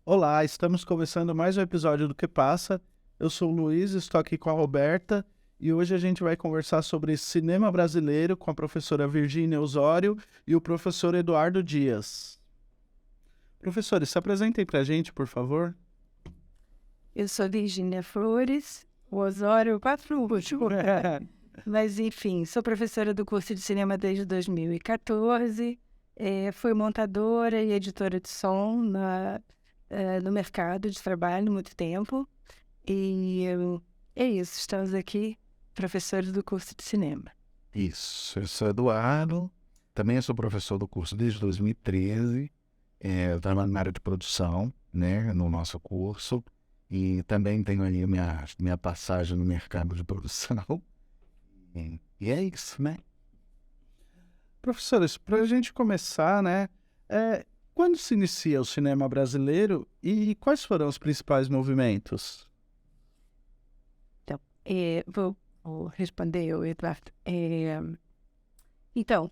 Olá, estamos começando mais um episódio do Que Passa. Eu sou o Luiz, estou aqui com a Roberta e hoje a gente vai conversar sobre cinema brasileiro com a professora Virgínia Osório e o professor Eduardo Dias. Professores, se apresentem para a gente, por favor. Eu sou Virgínia Flores, o Osório, quatro último. Mas, enfim, sou professora do curso de cinema desde 2014, fui montadora e editora de som no mercado de trabalho há muito tempo. E é isso, estamos aqui, professores do curso de cinema. Isso, eu sou Eduardo, também sou professor do curso desde 2013, eu trabalho na área de produção, né, no nosso curso, e também tenho ali minha passagem no mercado de produção, e é isso, né? Professores, para a gente começar, né? Quando se inicia o cinema brasileiro e quais foram os principais movimentos? Então, vou responder, Eduardo. Então,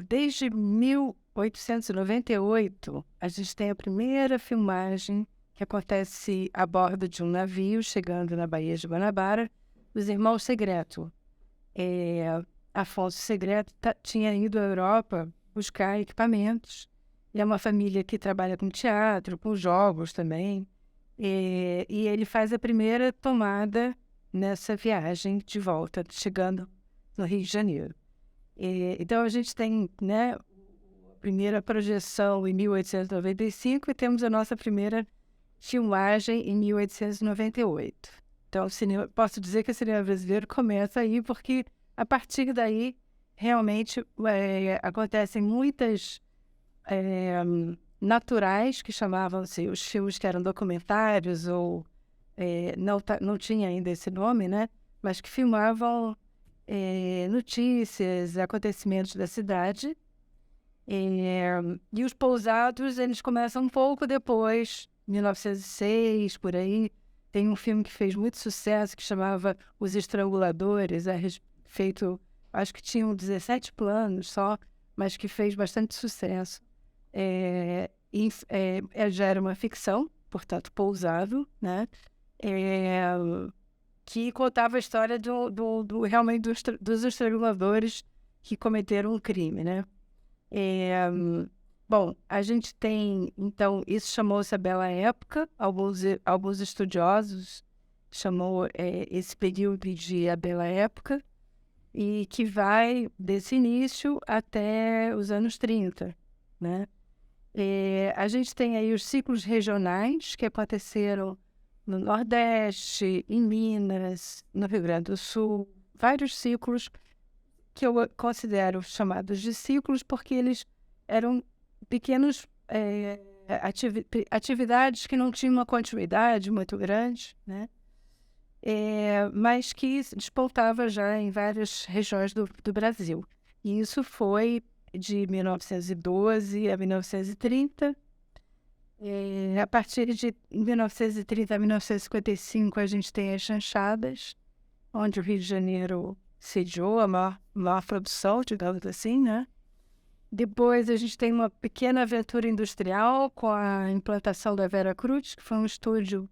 desde 1898, a gente tem a primeira filmagem que acontece a bordo de um navio chegando na Baía de Guanabara, os Irmãos Segreto. Afonso Segreto tinha ido à Europa buscar equipamentos. É uma família que trabalha com teatro, com jogos também. E ele faz a primeira tomada nessa viagem de volta, chegando no Rio de Janeiro. Então, a gente tem, né, a primeira projeção em 1895 e temos a nossa primeira filmagem em 1898. Então, posso dizer que o cinema brasileiro começa aí, porque a partir daí, realmente, acontecem muitas naturais, que chamavam-se os filmes que eram documentários, ou não tinha ainda esse nome, né? Mas que filmavam notícias, acontecimentos da cidade. E os pousados, eles começam um pouco depois, 1906, por aí. Tem um filme que fez muito sucesso, que chamava Os Estranguladores, feito, acho que tinham 17 planos só, mas que fez bastante sucesso. Já era uma ficção, portanto, pousado, né? Que contava a história realmente dos estranguladores que cometeram um crime, né? Bom, a gente tem, então, isso chamou-se a Bela Época. Alguns estudiosos chamou esse período de a Bela Época, e que vai desse início até os anos 30, né? A gente tem aí os ciclos regionais que aconteceram no Nordeste, em Minas, no Rio Grande do Sul, vários ciclos que eu considero chamados de ciclos porque eles eram pequenos atividades que não tinham uma continuidade muito grande, né? Mas que despontava já em várias regiões do Brasil. E isso foi de 1912 a 1930. A partir de 1930 a 1955, a gente tem as chanchadas, onde o Rio de Janeiro sediou a maior produção, digamos assim, né? Depois a gente tem uma pequena aventura industrial com a implantação da Vera Cruz, que foi um estúdio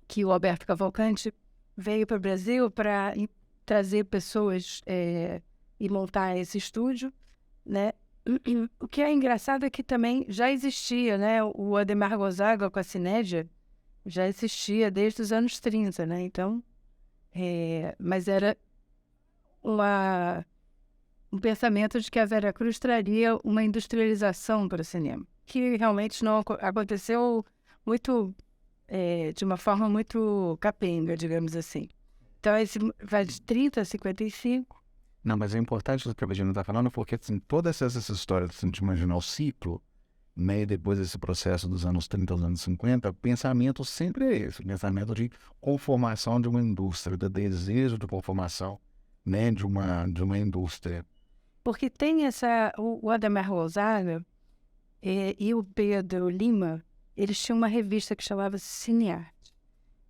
que o Alberto Cavalcante veio para o Brasil para trazer pessoas e montar esse estúdio, né? O que é engraçado é que também já existia, né? O Ademar Gonzaga com a Cinédia já existia desde os anos 30, né? Então, mas era um pensamento de que a Vera Cruz traria uma industrialização para o cinema, que realmente não aconteceu muito, de uma forma muito capenga, digamos assim. Então, esse vai de 30 a 55. Não, mas é importante o que a Virginia está falando, porque assim, todas essas histórias, se a gente imaginar o ciclo, né, e depois desse processo dos anos 30 aos anos 50, o pensamento sempre é esse, o pensamento de conformação de uma indústria, do desejo de conformação, né, de uma indústria. Porque tem o Ademar Gonzaga e o Pedro Lima, eles tinham uma revista que chamava-se Cinearte.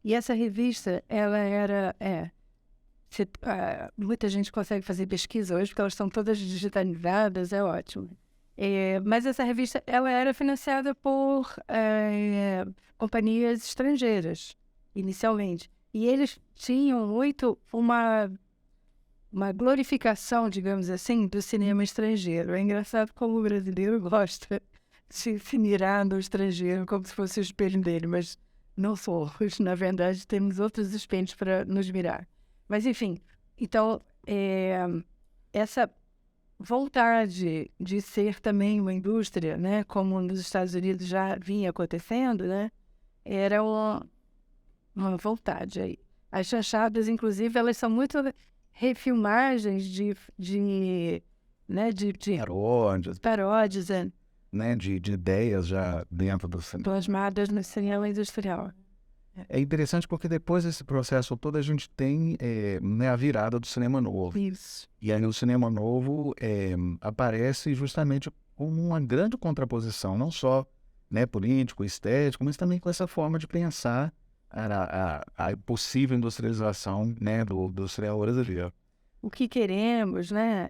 E essa revista, ela era... muita gente consegue fazer pesquisa hoje, porque elas estão todas digitalizadas, é ótimo. Mas essa revista ela era financiada por companhias estrangeiras, inicialmente. E eles tinham muito uma glorificação, digamos assim, do cinema estrangeiro. É engraçado como o brasileiro gosta de se mirar no estrangeiro como se fosse o espelho dele, mas não somos. Na verdade, temos outros espelhos para nos mirar. Mas, enfim, então, essa vontade de ser também uma indústria, né, como nos Estados Unidos já vinha acontecendo, né, era uma vontade aí. As chanchadas, inclusive, elas são muito refilmagens de paródias né, de ideias já dentro do cinema. plasmadas no cinema industrial. É interessante porque depois desse processo todo a gente tem né, a virada do cinema novo. Isso. E aí o cinema novo aparece justamente como uma grande contraposição, não só, né, político, estético, mas também com essa forma de pensar a possível industrialização, né, do cinema brasileiro. O que queremos, né?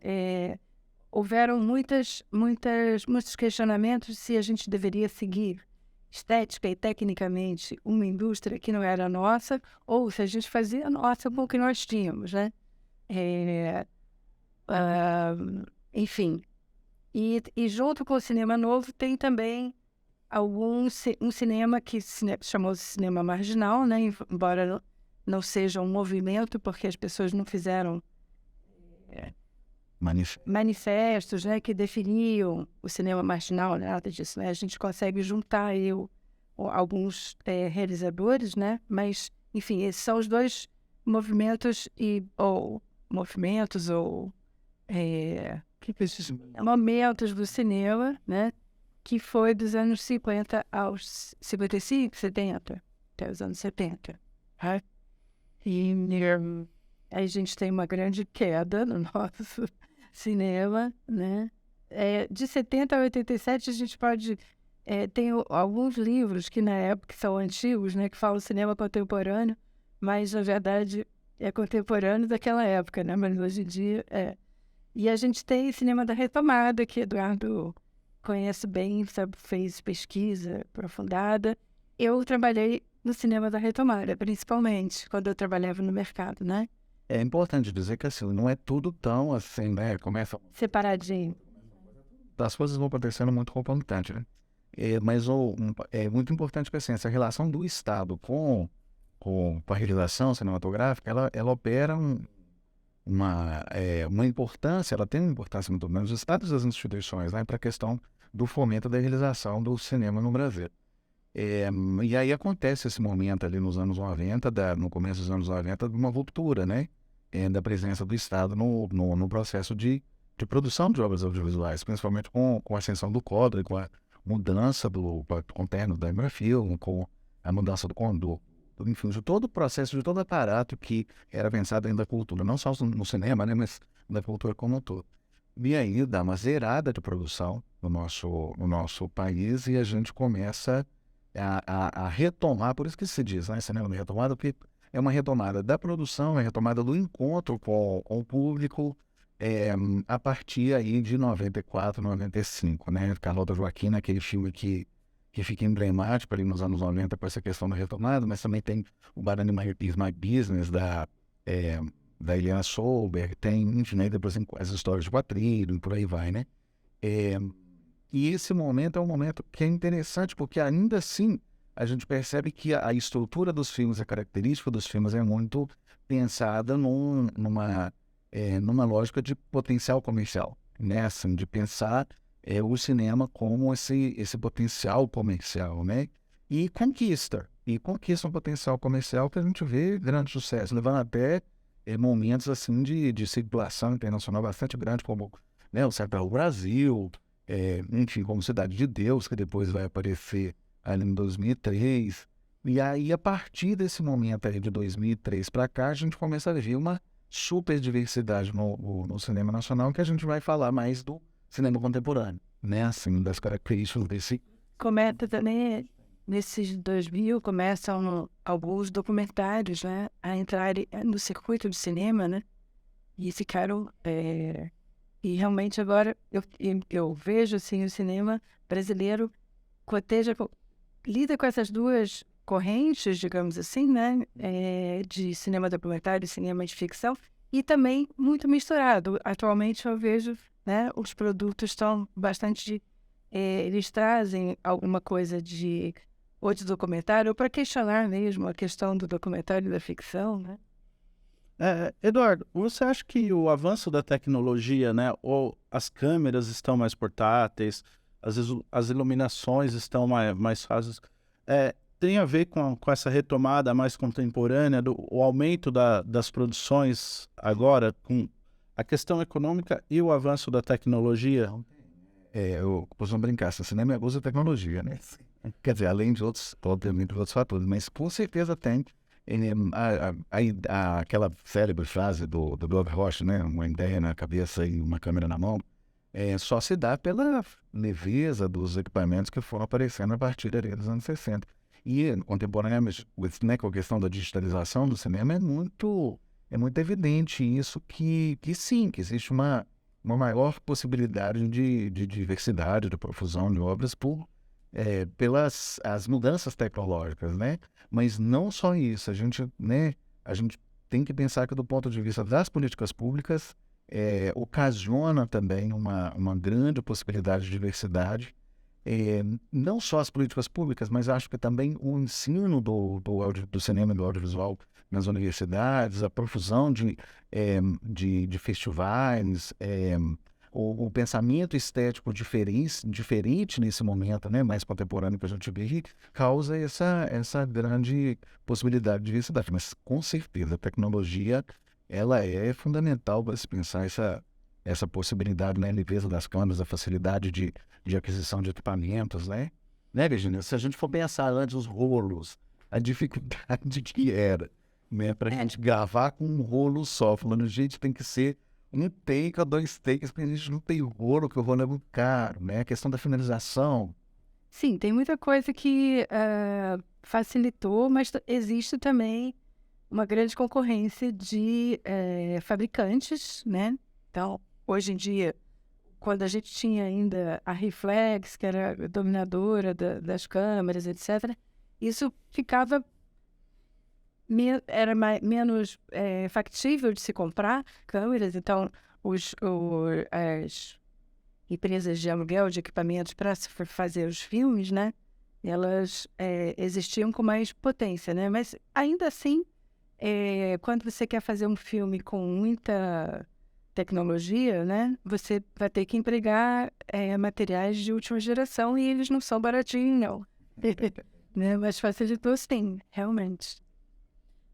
Houveram muitos questionamentos se a gente deveria seguir estética e tecnicamente uma indústria que não era nossa, ou se a gente fazia nossa com o que nós tínhamos, né? Enfim. E junto com o cinema novo tem também um cinema que chamou-se cinema marginal, né? Embora não seja um movimento, porque as pessoas não fizeram manifestos, né, que definiam o cinema marginal, nada disso, né? A gente consegue juntar aí alguns realizadores, né? Mas, enfim, esses são os dois movimentos momentos do cinema, né? Que foi dos anos 50 aos 55, 70, até os anos 70. Né? E aí a gente tem uma grande queda no nosso cinema, né? De 70 a 87 a gente pode... tem alguns livros que na época são antigos, né? Que falam cinema contemporâneo, mas na verdade é contemporâneo daquela época, né? Mas hoje em dia é. E a gente tem cinema da retomada, que Eduardo conhece bem, sabe, fez pesquisa aprofundada. Eu trabalhei no cinema da retomada, principalmente, quando eu trabalhava no mercado, né? É importante dizer que assim, não é tudo tão assim, né? Começa separadinho. As coisas vão acontecendo muito concomitante, né? Mas é muito importante que assim, essa relação do Estado com a realização cinematográfica, ela opera uma importância, ela tem uma importância muito grande nos Estados e das instituições, né? Para a questão do fomento da realização do cinema no Brasil. E aí acontece esse momento ali nos anos 90, no começo dos anos 90, de uma ruptura, né? Da presença do Estado no processo de produção de obras audiovisuais, principalmente com a ascensão do CODRE, com a mudança do conterno da Embrafilme, com a mudança enfim, de todo o processo, de todo o aparato que era pensado dentro da cultura, não só no cinema, né? Mas da cultura como um todo. E aí dá uma zerada de produção no nosso país e a gente começa a retomar, por isso que se diz, né, cinema de retomada, porque é uma retomada da produção, é uma retomada do encontro com o público, a partir aí de 94, 95, né, Carlota Joaquim, aquele filme que fica emblemático ali nos anos 90 por essa questão da retomada, mas também tem o Barney is My Business, da Eliana Sober, tem, enfim, né, depois tem as histórias de quadrilho e por aí vai, né. E esse momento é um momento que é interessante, porque ainda assim a gente percebe que a estrutura dos filmes, a característica dos filmes é muito pensada numa lógica de potencial comercial, né? Assim, de pensar o cinema como esse potencial comercial, né? E conquista um potencial comercial que a gente vê grande sucesso, levando até momentos assim de circulação internacional bastante grande, como, né, o Central Brasil, enfim, como Cidade de Deus, que depois vai aparecer ali em 2003. E aí, a partir desse momento aí de 2003 para cá, a gente começa a ver uma super diversidade no cinema nacional, que a gente vai falar mais do cinema contemporâneo, né? Assim, das características desse... Começa também, nesses 2000, começam alguns documentários, né, a entrar no circuito de cinema, né? E ficaram E realmente agora eu vejo assim, o cinema brasileiro coteja, lida com essas duas correntes, digamos assim, né? De cinema documentário e cinema de ficção, e também muito misturado. Atualmente eu vejo, né, os produtos estão bastante. Eles trazem alguma coisa ou de documentário, ou para questionar mesmo a questão do documentário e da ficção, né? Eduardo, você acha que o avanço da tecnologia, né, ou as câmeras estão mais portáteis, as iluminações estão mais fáceis, tem a ver com essa retomada mais contemporânea, o aumento das produções agora, com a questão econômica e o avanço da tecnologia? Eu costumo brincar, se o cinema usa tecnologia, né? Quer dizer, além de outros, obviamente, de outros fatores, mas com certeza tem. Aquela célebre frase do Bob Rocha, né? Uma ideia na cabeça e uma câmera na mão, só se dá pela leveza dos equipamentos que foram aparecendo a partir ali dos anos 60. E, contemporaneamente, né, com a questão da digitalização do cinema, é muito evidente isso que sim, que existe uma maior possibilidade de diversidade, de profusão de obras pelas as mudanças tecnológicas, né? Mas não só isso, a gente tem que pensar que do ponto de vista das políticas públicas, ocasiona também uma grande possibilidade de diversidade, não só as políticas públicas, mas acho que também o ensino do cinema e do audiovisual nas universidades, a profusão de festivais, o pensamento estético diferente nesse momento, né, mais contemporâneo que a gente vê, causa essa grande possibilidade de diversidade. Mas, com certeza, a tecnologia ela é fundamental para se pensar essa possibilidade, né, a leveza das câmeras, a facilidade de aquisição de equipamentos, né? Né, Virginia? Se a gente for pensar antes os rolos, a dificuldade que era, né, para a gente gravar com um rolo só, falando, gente, tem que ser um take ou 2 takes, porque a gente não tem rolo, que o rolo é muito caro, né? A questão da finalização. Sim, tem muita coisa que facilitou, mas existe também uma grande concorrência de fabricantes, né? Então, hoje em dia, quando a gente tinha ainda a Reflex, que era a dominadora das câmeras, etc., isso ficava menos factível de se comprar câmeras. Então, as empresas de aluguel de equipamentos para se fazer os filmes, né? Elas existiam com mais potência, né? Mas, ainda assim, quando você quer fazer um filme com muita tecnologia, né? Você vai ter que empregar materiais de última geração e eles não são baratinhos, não. Né? Mas facilitou sim, realmente.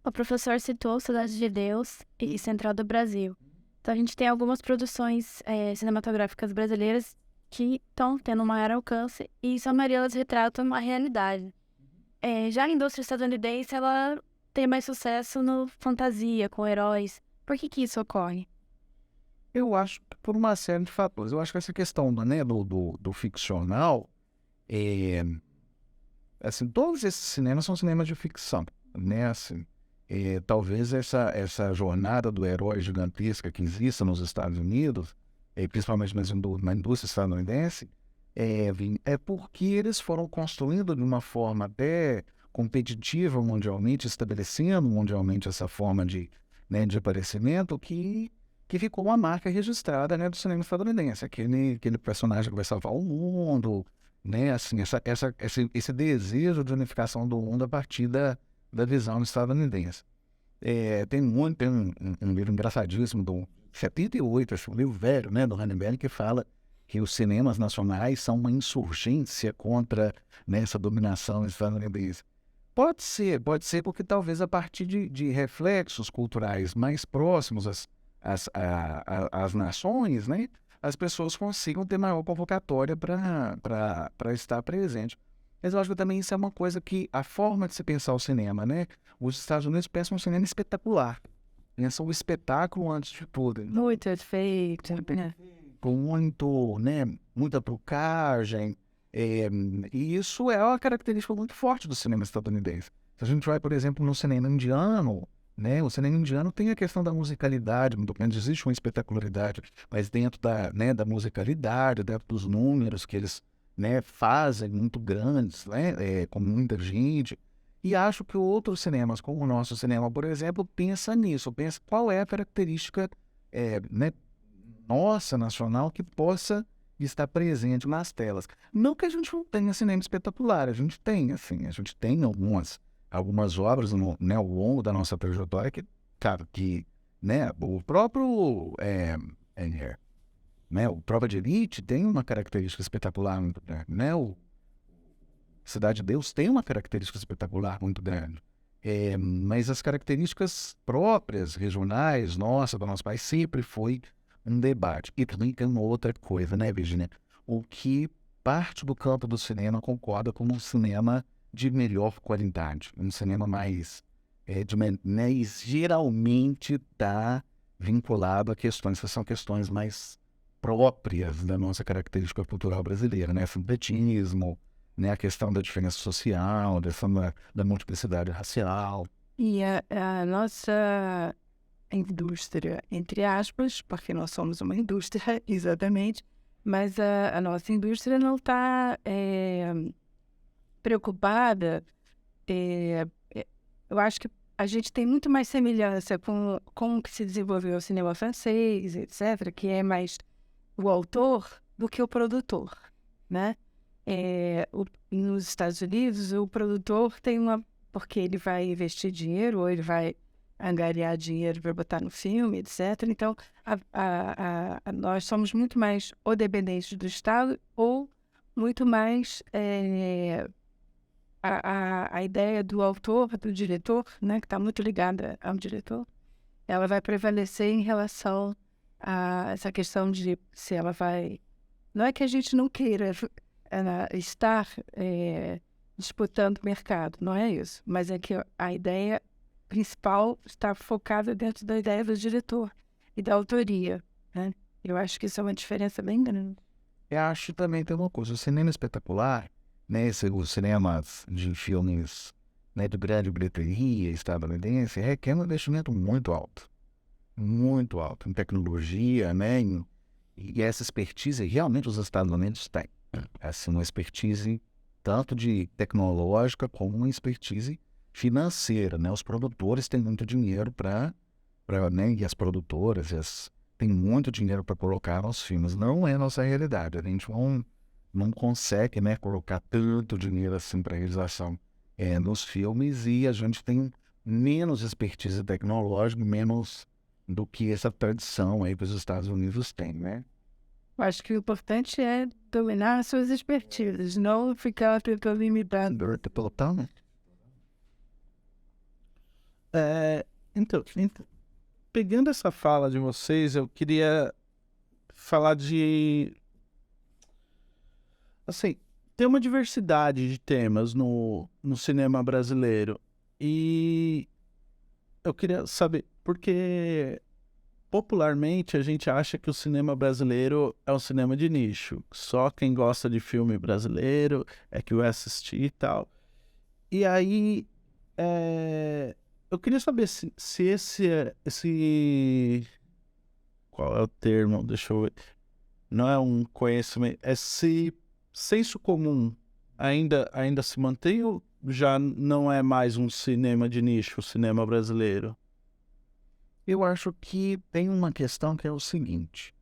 O professor citou Cidade de Deus e Central do Brasil. Então, a gente tem algumas produções cinematográficas brasileiras que estão tendo um maior alcance e, sua maioria, elas retratam uma realidade. Já a indústria estadunidense, ela tem mais sucesso no fantasia, com heróis. Por que isso ocorre? Eu acho que por uma série de fatores. Eu acho que essa questão, né, do ficcional, assim, todos esses cinemas são cinemas de ficção, né? Assim, talvez essa jornada do herói gigantesca que existe nos Estados Unidos, principalmente na indústria estadunidense, porque eles foram construindo de uma forma até competitiva mundialmente, estabelecendo mundialmente essa forma de aparecimento que ficou uma marca registrada, né, do cinema estadunidense. Aquele personagem que vai salvar o mundo, né, assim, esse desejo de unificação do mundo a partir da visão estadunidense. Tem um livro engraçadíssimo do 78, um livro velho, né, do Hannibal, que fala que os cinemas nacionais são uma insurgência contra, né, essa dominação estadunidense. Pode ser porque talvez a partir de reflexos culturais mais próximos às nações, né, as pessoas consigam ter maior convocatória para estar presente. Mas eu acho que também isso é uma coisa que a forma de se pensar o cinema, né? Os Estados Unidos pensam um cinema espetacular. Pensam o espetáculo antes de tudo. Muito efeito, né? Com muita trucagem. E isso é uma característica muito forte do cinema estadunidense. Se a gente vai, por exemplo, no cinema indiano, né? O cinema indiano tem a questão da musicalidade, muito grande, existe uma espetacularidade, mas dentro da, né, da musicalidade, dentro dos números que eles, né, fazem muito grandes, né, com muita gente. E acho que outros cinemas, como o nosso cinema, por exemplo, pensa nisso, pensa qual é a característica, né, nossa, nacional, que possa estar presente nas telas. Não que a gente não tenha cinema espetacular, a gente tem, assim, a gente tem algumas obras né, ao longo da nossa trajetória que, cara, que, né, o próprio, né, o Prova de Elite tem uma característica espetacular muito grande, né, o Cidade de Deus tem uma característica espetacular muito grande. Mas as características próprias, regionais, do nosso país, sempre foi um debate. E também tem uma outra coisa, né, Virginia? O que parte do campo do cinema concorda com um cinema de melhor qualidade, um cinema mais, mas geralmente está vinculado a questões que são questões mais próprias da nossa característica cultural brasileira, né? Sincretismo, né? A questão da diferença social, da multiplicidade racial. E a nossa indústria, entre aspas, porque nós somos uma indústria, exatamente, mas a nossa indústria não está preocupada. Eu acho que a gente tem muito mais semelhança com como que se desenvolveu o cinema francês, etc., que é mais o autor do que o produtor, né? Nos Estados Unidos, o produtor tem porque ele vai investir dinheiro ou ele vai angariar dinheiro para botar no filme, etc. Então, nós somos muito mais ou dependentes do Estado ou muito mais a ideia do autor, do diretor, né, que está muito ligada ao diretor, ela vai prevalecer em relação a essa questão de se ela vai... Não é que a gente não queira estar disputando o mercado, não é isso, mas é que a ideia principal está focada dentro da ideia do diretor e da autoria, né? Eu acho que isso é uma diferença bem grande. Eu acho também tem uma coisa, o cinema espetacular, né, os cinemas de filmes, né, de grande bilheteria estadunidense, requer um investimento muito alto em tecnologia, né, e essa expertise realmente os Estados Unidos têm, assim, uma expertise tanto de tecnológica como uma expertise financeira, né, os produtores têm muito dinheiro né, e as produtoras têm muito dinheiro para colocar nos filmes, não é a nossa realidade, a gente não consegue, né, colocar tanto dinheiro assim para realização nos filmes, e a gente tem menos expertise tecnológica, menos do que essa tradição aí que os Estados Unidos têm, né? Eu acho que o importante é dominar as suas expertises, não ficar tentando imitar. Então, pegando essa fala de vocês, eu queria falar de... Assim, tem uma diversidade de temas no cinema brasileiro. E eu queria saber, porque popularmente a gente acha que o cinema brasileiro é um cinema de nicho. Só quem gosta de filme brasileiro é que vai assistir e tal. E aí, eu queria saber se esse... Qual é o termo? Deixa eu ver. Não é um conhecimento, se senso comum ainda se mantém ou já não é mais um cinema de nicho, o cinema brasileiro? Eu acho que tem uma questão que é o seguinte,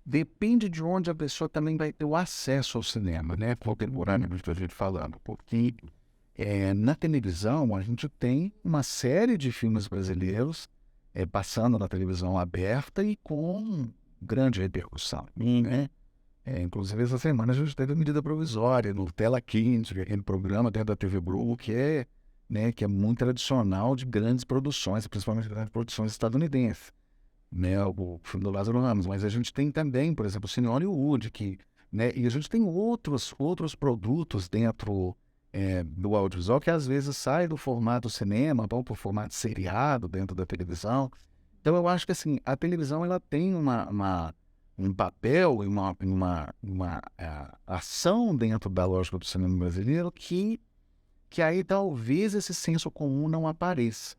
depende de onde a pessoa também vai ter o acesso ao cinema, né, contemporaneamente a gente falando, porque na televisão a gente tem uma série de filmes brasileiros passando na televisão aberta e com grande repercussão, né? Inclusive, essa semana a gente teve a medida provisória no Tela Quente, aquele programa dentro da TV Globo, que é muito tradicional de grandes produções, principalmente grandes produções estadunidenses, né? O filme do Lázaro Ramos. Mas a gente tem também, por exemplo, o Cine Hollywood, né? E a gente tem outros produtos dentro do audiovisual que às vezes sai do formato cinema, vão para o formato seriado dentro da televisão. Então eu acho que assim, a televisão ela tem um papel e uma ação dentro da lógica do cinema brasileiro que que aí talvez esse senso comum não apareça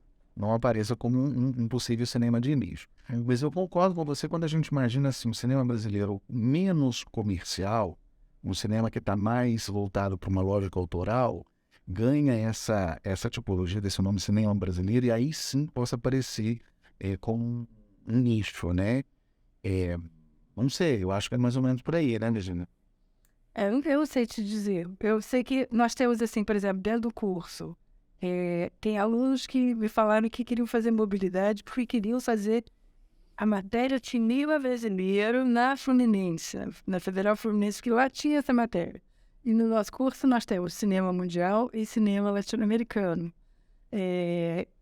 como um possível cinema de nicho. Mas eu concordo com você quando a gente imagina assim, um cinema brasileiro menos comercial, um cinema que está mais voltado para uma lógica autoral, ganha essa tipologia desse nome cinema brasileiro e aí sim possa aparecer como um nicho, né? Não sei, eu acho que é mais ou menos por aí, né, Virginia? Eu sei te dizer. Eu sei que nós temos, assim, por exemplo, dentro do curso, tem alunos que me falaram que queriam fazer mobilidade porque queriam fazer a matéria de cinema brasileiro na Fluminense, na Federal Fluminense, que lá tinha essa matéria. E no nosso curso nós temos cinema mundial e cinema latino-americano,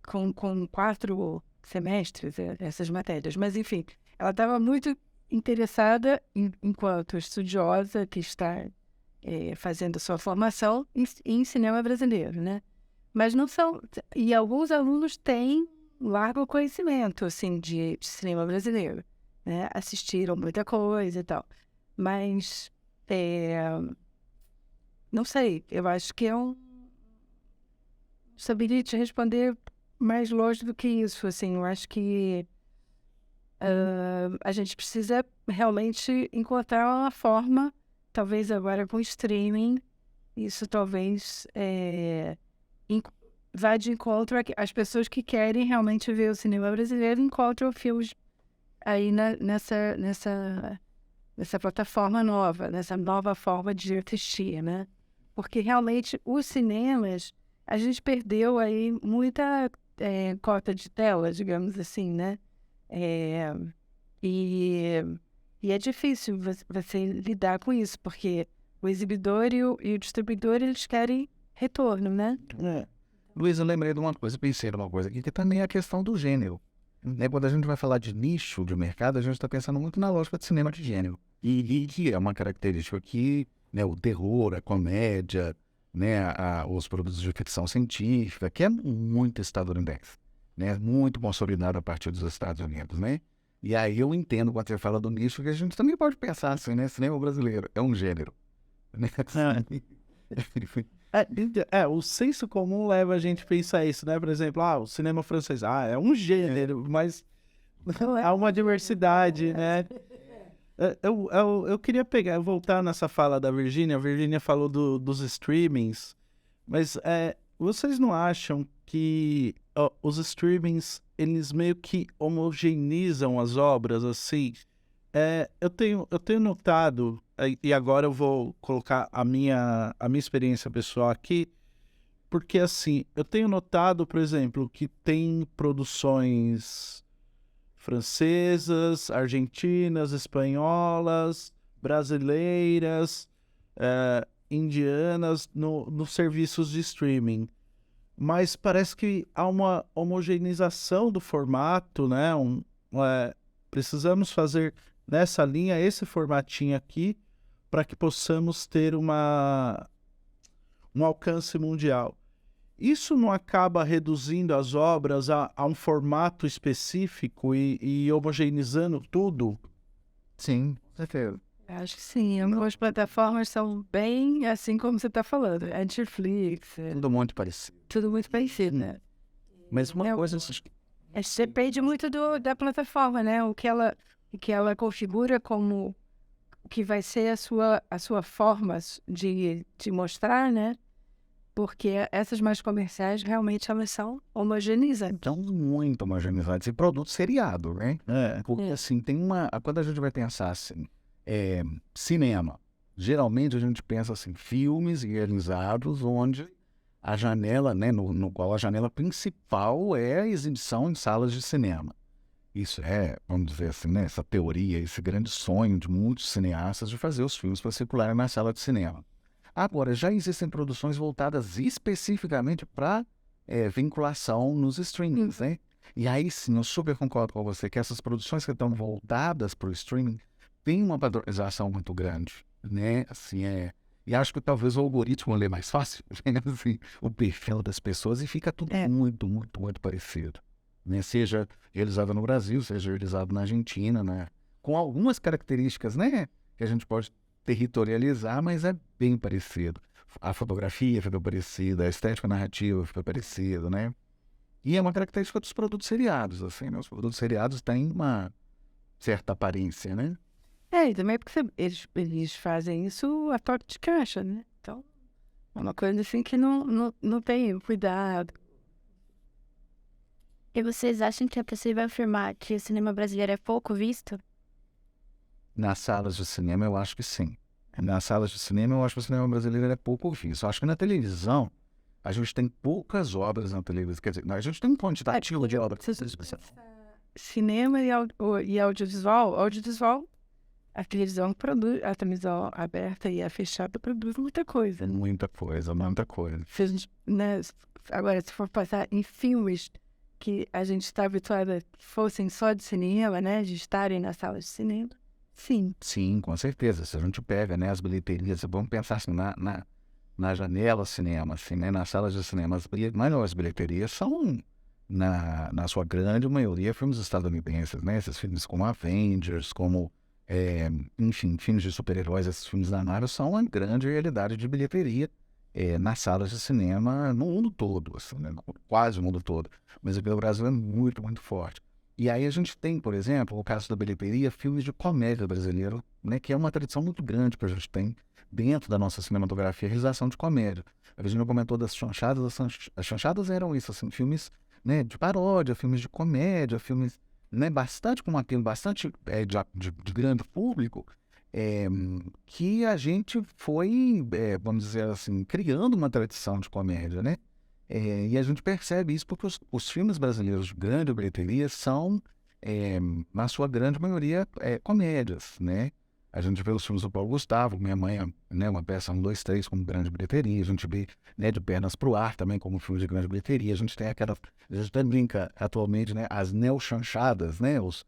com 4 semestres, essas matérias. Mas, enfim, ela estava muito interessada, enquanto estudiosa que está fazendo sua formação em cinema brasileiro, né? Mas não são... E alguns alunos têm largo conhecimento, assim, de cinema brasileiro, né? Assistiram muita coisa e tal. Mas, não sei, eu acho que não saberia te responder mais longe do que isso, assim. Eu acho que a gente precisa realmente encontrar uma forma, talvez agora com streaming, isso talvez vá de encontro às pessoas que querem realmente ver o cinema brasileiro, encontram filmes aí nessa plataforma nova, nessa nova forma de assistir, né? Porque realmente os cinemas, a gente perdeu aí muita cota de tela, digamos assim, né? E é difícil você lidar com isso, porque o exibidor e o distribuidor, eles querem retorno, né? Luiz, eu lembrei de uma coisa, pensei numa coisa aqui, que também é a questão do gênero. Né? Quando a gente vai falar de nicho de mercado, a gente está pensando muito na lógica de cinema de gênero. E que é uma característica que, né, o terror, a comédia, né, os produtos de ficção científica, que é muito estadunidense, né, muito consolidado a partir dos Estados Unidos, né? E aí eu entendo quando você fala do nicho, que a gente também pode pensar assim, né? Cinema brasileiro é um gênero. Né? O senso comum leva a gente a pensar isso, né? Por exemplo, o cinema francês, é um gênero, mas há uma diversidade, né? Eu queria voltar nessa fala da Virginia. A Virginia falou dos streamings, mas vocês não acham que os streamings, eles meio que homogeneizam as obras, assim? Eu tenho notado, e agora eu vou colocar a minha experiência pessoal aqui, porque assim, eu tenho notado, por exemplo, que tem produções francesas, argentinas, espanholas, brasileiras, indianas nos serviços de streaming. Mas parece que há uma homogeneização do formato, né? Precisamos fazer nessa linha esse formatinho aqui para que possamos ter um alcance mundial. Isso não acaba reduzindo as obras a um formato específico e homogeneizando tudo? Sim, com certeza. Acho que sim. As plataformas são bem assim como você está falando. A Netflix. Tudo muito parecido. Tudo muito parecido, né? Mas uma coisa... Depende muito da plataforma, né? O que ela configura como o que vai ser a sua forma de mostrar, né? Porque essas mais comerciais, realmente, elas são homogeneizantes. Então, muito homogeneizadas. E produto seriado, né? Porque, assim, tem uma... Quando a gente vai pensar, assim, cinema, geralmente a gente pensa, assim, filmes realizados onde a janela, né? No qual a janela principal é a exibição em salas de cinema. Isso vamos dizer assim, né? Essa teoria, esse grande sonho de muitos cineastas de fazer os filmes para circularem na sala de cinema. Agora, já existem produções voltadas especificamente para vinculação nos streamings, né? E aí sim, eu super concordo com você que essas produções que estão voltadas para o streaming têm uma padronização muito grande, né? Assim, e acho que talvez o algoritmo lê mais fácil, né? Assim, o perfil das pessoas, e fica tudo muito, muito, muito parecido. Né? Seja realizado no Brasil, seja realizado na Argentina, né? Com algumas características, né? Que a gente pode territorializar, mas é bem parecido. a fotografia ficou parecida, a estética narrativa ficou parecida, né? E é uma característica dos produtos seriados, assim, né? Os produtos seriados têm uma certa aparência, né? E também porque eles fazem isso a toque de caixa, né? Então, é uma coisa assim que não tem cuidado. E vocês acham que é possível afirmar que o cinema brasileiro é pouco visto? Nas salas de cinema, eu acho que sim. Nas salas de cinema, eu acho que o cinema brasileiro é pouco visto. Eu acho que na televisão, a gente tem poucas obras na televisão. Quer dizer, a gente tem um quantitativo de obras. Cinema e audiovisual, a televisão produz, a televisão aberta e a fechada produz muita coisa. Muita coisa, muita coisa. Né? Agora, se for passar em filmes que a gente está habituado a que fossem só de cinema, né? De estarem nas salas de cinema, sim. Sim, com certeza. Se a gente pega, né, as bilheterias, vamos pensar assim, na janela cinema, assim, né, nas salas de cinema, as bilheterias são, na sua grande maioria, filmes estadunidenses, né? Esses filmes como Avengers, como, enfim, filmes de super-heróis, esses filmes da Marvel são uma grande realidade de bilheteria nas salas de cinema no mundo todo, assim, né? Quase o mundo todo. Mas aqui no Brasil é muito, muito forte. E aí a gente tem, por exemplo, no caso da bilheteria, filmes de comédia brasileiro, né, que é uma tradição muito grande que a gente tem dentro da nossa cinematografia, a realização de comédia. A Virginia comentou das chanchadas, as chanchadas eram isso, assim, filmes, né, de paródia, filmes de comédia, filmes, né, bastante com um apelo bastante de grande público, que a gente foi, vamos dizer assim, criando uma tradição de comédia, né? E a gente percebe isso porque os filmes brasileiros de grande bilheteria são, na sua grande maioria, comédias, né? A gente vê os filmes do Paulo Gustavo, Minha Mãe, né, uma peça 1, 2, 3 como grande bilheteria. A gente vê, né, De Pernas pro Ar também como filme de grande bilheteria. A gente tem a gente até brinca atualmente, né, as neochanchadas, né? Os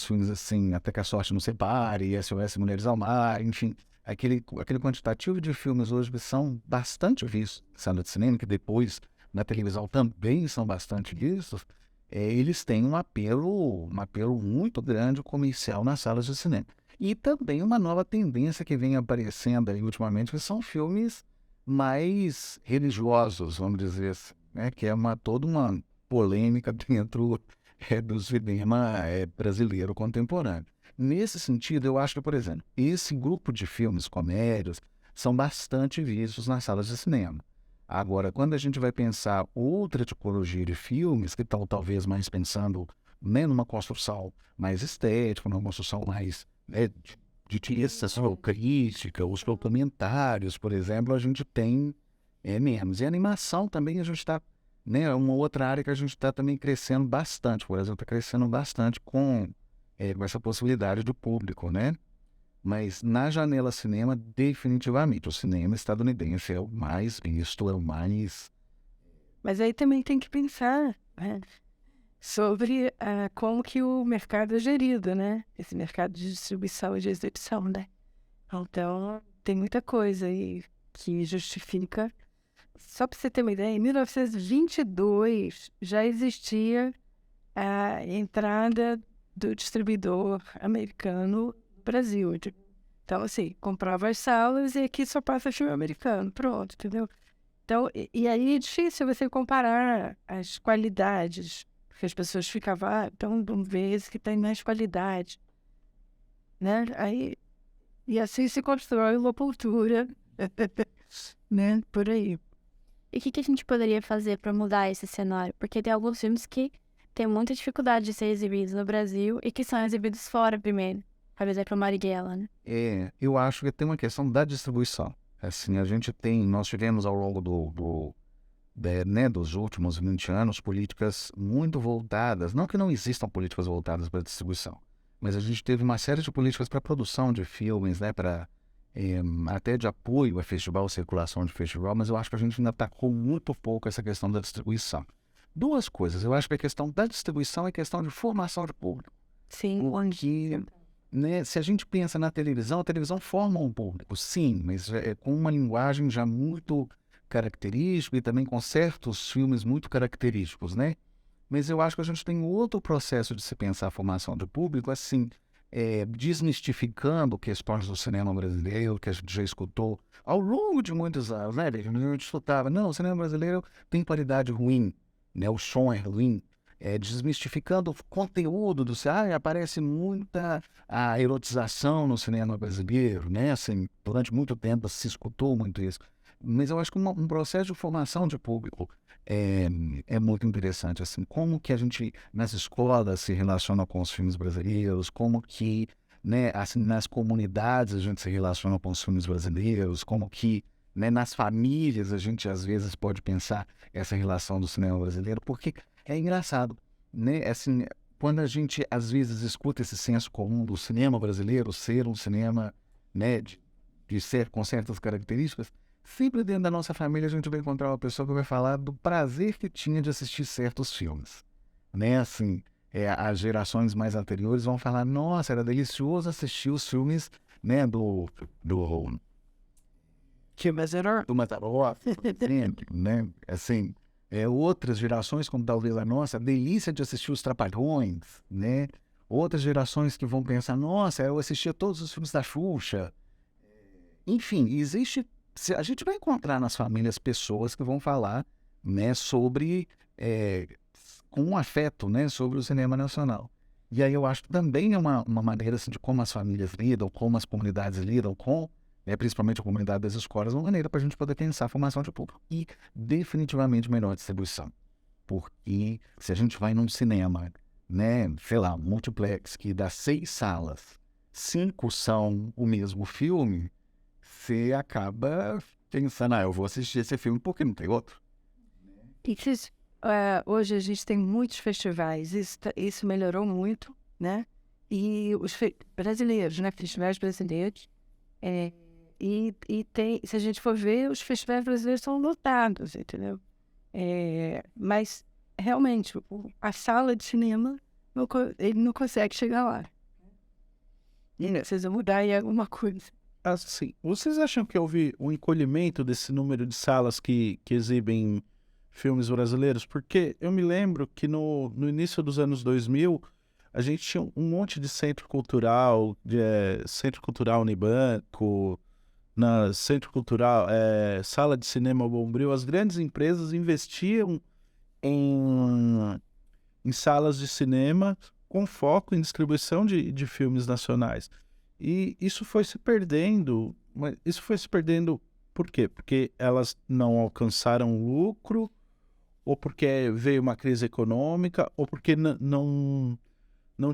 filmes assim, Até que a Sorte Nos Separe, SOS Mulheres ao Mar, enfim. Aquele quantitativo de filmes hoje que são bastante vistos na sala de cinema, que depois na televisão também são bastante vistos, eles têm um apelo muito grande comercial nas salas de cinema. E também uma nova tendência que vem aparecendo aí ultimamente, que são filmes mais religiosos, vamos dizer assim, né? Que é toda uma polêmica dentro do cinema brasileiro contemporâneo. Nesse sentido, eu acho que, por exemplo, esse grupo de filmes, comédias, são bastante vistos nas salas de cinema. Agora, quando a gente vai pensar outra tipologia de filmes, que estão talvez mais pensando, né, numa construção mais estética, numa construção mais, né, de direção crítica, os documentários, por exemplo, a gente tem menos. E a animação também a gente está, né, é uma outra área que a gente está também crescendo bastante. Por exemplo, está crescendo bastante com essa possibilidade do público, né? Mas na janela cinema, definitivamente, o cinema estadunidense é o mais visto, é o mais... Mas aí também tem que pensar, né, sobre como que o mercado é gerido, né? Esse mercado de distribuição e de exibição, né? Então, tem muita coisa aí que justifica. Só para você ter uma ideia, em 1922 já existia a entrada do distribuidor americano no Brasil. Então, assim, comprava as salas e aqui só passa filme americano. Pronto, entendeu? Então, e aí é difícil você comparar as qualidades, porque as pessoas ficavam, então vamos ver esse que tem mais qualidade, né? Aí, e assim se constrói uma cultura, né? Por aí. E o que a gente poderia fazer para mudar esse cenário? Porque tem alguns filmes que têm muita dificuldade de ser exibidos no Brasil e que são exibidos fora primeiro. Por exemplo, Marighella, né? Eu acho que tem uma questão da distribuição. Assim, nós tivemos ao longo dos últimos 20 anos políticas muito voltadas, não que não existam políticas voltadas para a distribuição, mas a gente teve uma série de políticas para a produção de filmes, né, para até de apoio a festival, circulação de festival, mas eu acho que a gente ainda atacou muito pouco essa questão da distribuição. Duas coisas, eu acho que a questão da distribuição é a questão de formação de público. Sim. Porque, né, se a gente pensa na televisão, a televisão forma um público, sim, mas com uma linguagem já muito característica e também com certos filmes muito característicos, né? Mas eu acho que a gente tem outro processo de se pensar a formação do público, assim, desmistificando questões do cinema brasileiro, que a gente já escutou ao longo de muitos anos, né? A gente escutava, não, o cinema brasileiro tem qualidade ruim, né? O som é ruim. Desmistificando o conteúdo do cinema, aparece muita a erotização no cinema brasileiro, né? Assim, durante muito tempo se escutou muito isso. Mas eu acho que um processo de formação de público é muito interessante, assim, como que a gente, nas escolas, se relaciona com os filmes brasileiros, como que, né, assim, nas comunidades a gente se relaciona com os filmes brasileiros, como que, né, nas famílias a gente, às vezes, pode pensar essa relação do cinema brasileiro, porque é engraçado, né, assim, quando a gente, às vezes, escuta esse senso comum do cinema brasileiro ser um cinema, né, de ser com certas características, sempre dentro da nossa família a gente vai encontrar uma pessoa que vai falar do prazer que tinha de assistir certos filmes, né? Assim, as gerações mais anteriores vão falar, nossa, era delicioso assistir os filmes, né, do Mazzaropi, né? Assim, outras gerações, como talvez a nossa, a delícia de assistir os Trapalhões, né? Outras gerações que vão pensar, nossa, eu assistia todos os filmes da Xuxa. Enfim, a gente vai encontrar nas famílias pessoas que vão falar, né, sobre, com afeto, né, sobre o cinema nacional. E aí eu acho que também é uma maneira assim, de como as famílias lidam, como as comunidades lidam com, né, principalmente a comunidade das escolas, uma maneira para a gente poder pensar a formação de público. E definitivamente melhor distribuição. Porque se a gente vai num cinema, né, sei lá, um multiplex, que dá 6 salas, 5 são o mesmo filme, você acaba pensando, eu vou assistir esse filme porque não tem outro. Hoje a gente tem muitos festivais, isso melhorou muito, né? E os brasileiros, né? Festivais brasileiros. E tem, se a gente for ver, os festivais brasileiros são lotados, entendeu? Mas, realmente, a sala de cinema, ele não consegue chegar lá. E precisa mudar aí alguma coisa. Assim, vocês acham que houve um encolhimento desse número de salas que exibem filmes brasileiros? Porque eu me lembro que no início dos anos 2000, a gente tinha um monte de centro cultural Unibanco, centro cultural, sala de cinema Bombril. As grandes empresas investiam em salas de cinema com foco em distribuição de filmes nacionais. E isso foi se perdendo. Mas isso foi se perdendo por quê? Porque elas não alcançaram lucro, ou porque veio uma crise econômica, ou porque não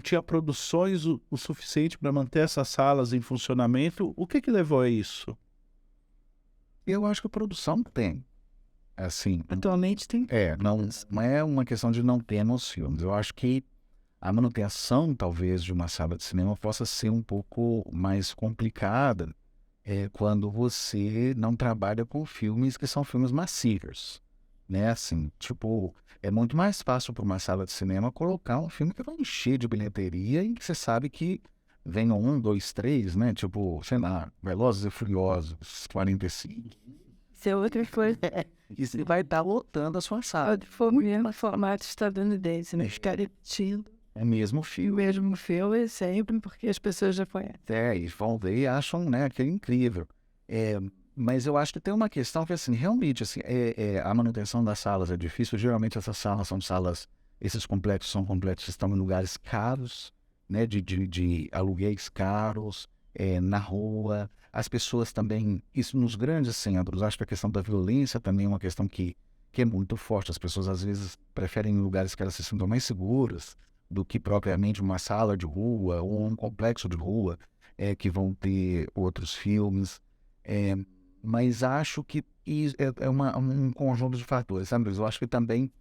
tinha produções o suficiente para manter essas salas em funcionamento. O que levou a isso? Eu acho que a produção tem. Assim, Atualmente tem. não é uma questão de não ter nos filmes. Eu acho que a manutenção, talvez, de uma sala de cinema possa ser um pouco mais complicada quando você não trabalha com filmes que são filmes massivos, né? Assim, tipo, é muito mais fácil para uma sala de cinema colocar um filme que vai encher de bilheteria e que você sabe que vem 1, 2, 3, né? Tipo, sei lá, Velozes e Furiosos, 45. Se outra coisa. E você vai estar lotando a sua sala. Foi o mesmo formato estadunidense, né? Ficar repetindo. É mesmo O filme. mesmo filme sempre, porque as pessoas já conhecem. E vão ver e acham, né, que é incrível. Mas eu acho que tem uma questão que, assim, realmente, assim, a manutenção das salas é difícil. Geralmente essas salas são salas, esses complexos são complexos que estão em lugares caros, né, de aluguéis caros, na rua. As pessoas também, isso nos grandes centros, acho que a questão da violência também é uma questão que é muito forte. As pessoas, às vezes, preferem lugares que elas se sintam mais seguras do que propriamente uma sala de rua ou um complexo de rua que vão ter outros filmes. Mas acho que é um conjunto de fatores, sabe? Eu acho que também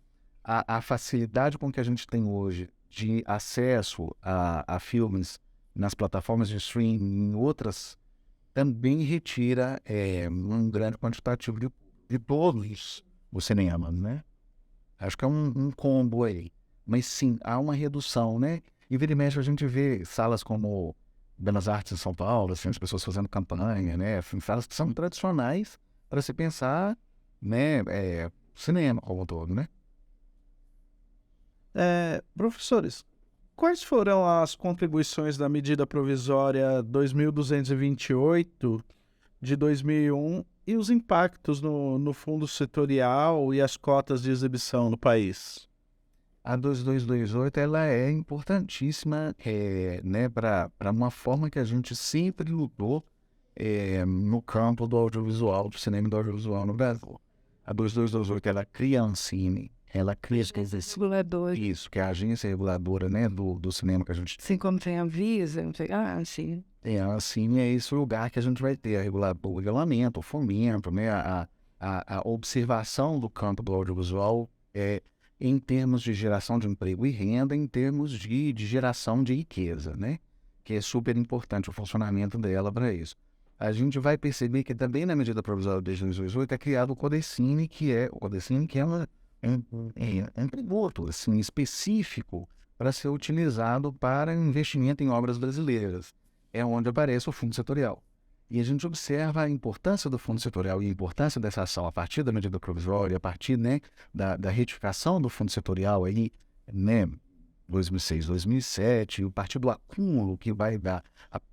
a facilidade com que a gente tem hoje de acesso a filmes nas plataformas de streaming, em outras, também retira um grande quantitativo de todos os cinemas, né? Acho que é um combo aí. Mas sim, há uma redução, né? E vira e mexe a gente vê salas como Belas Artes em São Paulo, assim, as pessoas fazendo campanha, né? Assim, salas que são tradicionais para se pensar, né? Cinema como um todo, né? Professores, quais foram as contribuições da medida provisória 2228 de 2001 e os impactos no fundo setorial e as cotas de exibição no país? A 2228 ela é importantíssima né, para uma forma que a gente sempre lutou no campo do audiovisual, do cinema e do audiovisual no Brasil. A 2228 ela cria a Ancine, ela cria Regulador. isso, que é a agência reguladora, né, do cinema que a gente Assim como tem a Visa, não sei, sim. tem. A Ancine é esse lugar que a gente vai ter o regulamento, o fomento, né, a observação do campo do audiovisual em termos de geração de emprego e renda, em termos de geração de riqueza, né? Que é super importante o funcionamento dela para isso. A gente vai perceber que também na medida provisória de 2018 é criado o Codecine, que é um tributo assim, específico para ser utilizado para investimento em obras brasileiras. É onde aparece o fundo setorial. E a gente observa a importância do fundo setorial e a importância dessa ação a partir da medida provisória, a partir, né, da retificação do fundo setorial aí, né, 2006, 2007, a partir do acúmulo que vai dar,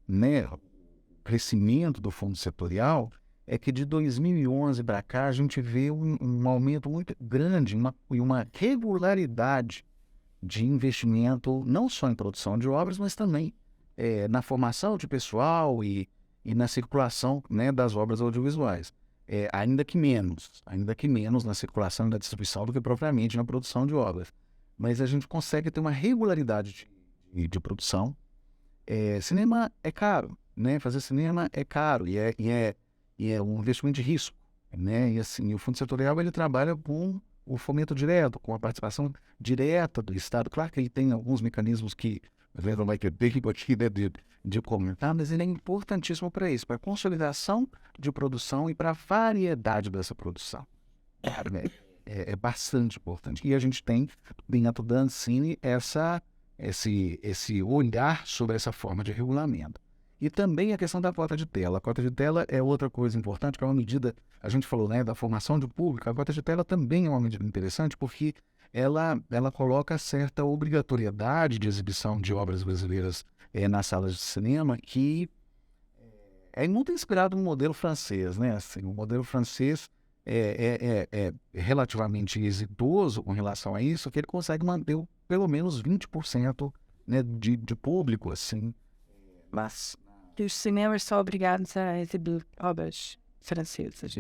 né, o crescimento do fundo setorial, é que de 2011 para cá a gente vê um aumento muito grande e uma regularidade de investimento, não só em produção de obras, mas também na formação de pessoal e na circulação, né, das obras audiovisuais. Ainda que menos na circulação e na distribuição do que propriamente na produção de obras. Mas a gente consegue ter uma regularidade de produção. Cinema é caro, né? Fazer cinema é caro e é um investimento de risco, né? E assim, o Fundo Setorial ele trabalha com o fomento direto, com a participação direta do Estado. Claro que ele tem alguns mecanismos que não vai ter tempo aqui, né, de comentar, mas ele é importantíssimo para isso, para a consolidação de produção e para a variedade dessa produção. É bastante importante. E a gente tem, dentro da Ancine, esse olhar sobre essa forma de regulamento. E também a questão da cota de tela. A cota de tela é outra coisa importante, que é uma medida, a gente falou, né, da formação de público. A cota de tela também é uma medida interessante, porque ela coloca certa obrigatoriedade de exibição de obras brasileiras nas salas de cinema, que é muito inspirado no modelo francês, né? Assim, o modelo francês é relativamente exitoso com relação a isso, que ele consegue manter pelo menos 20%, né, de público, assim. Mas Os cinemas são obrigados a exibir obras francesas.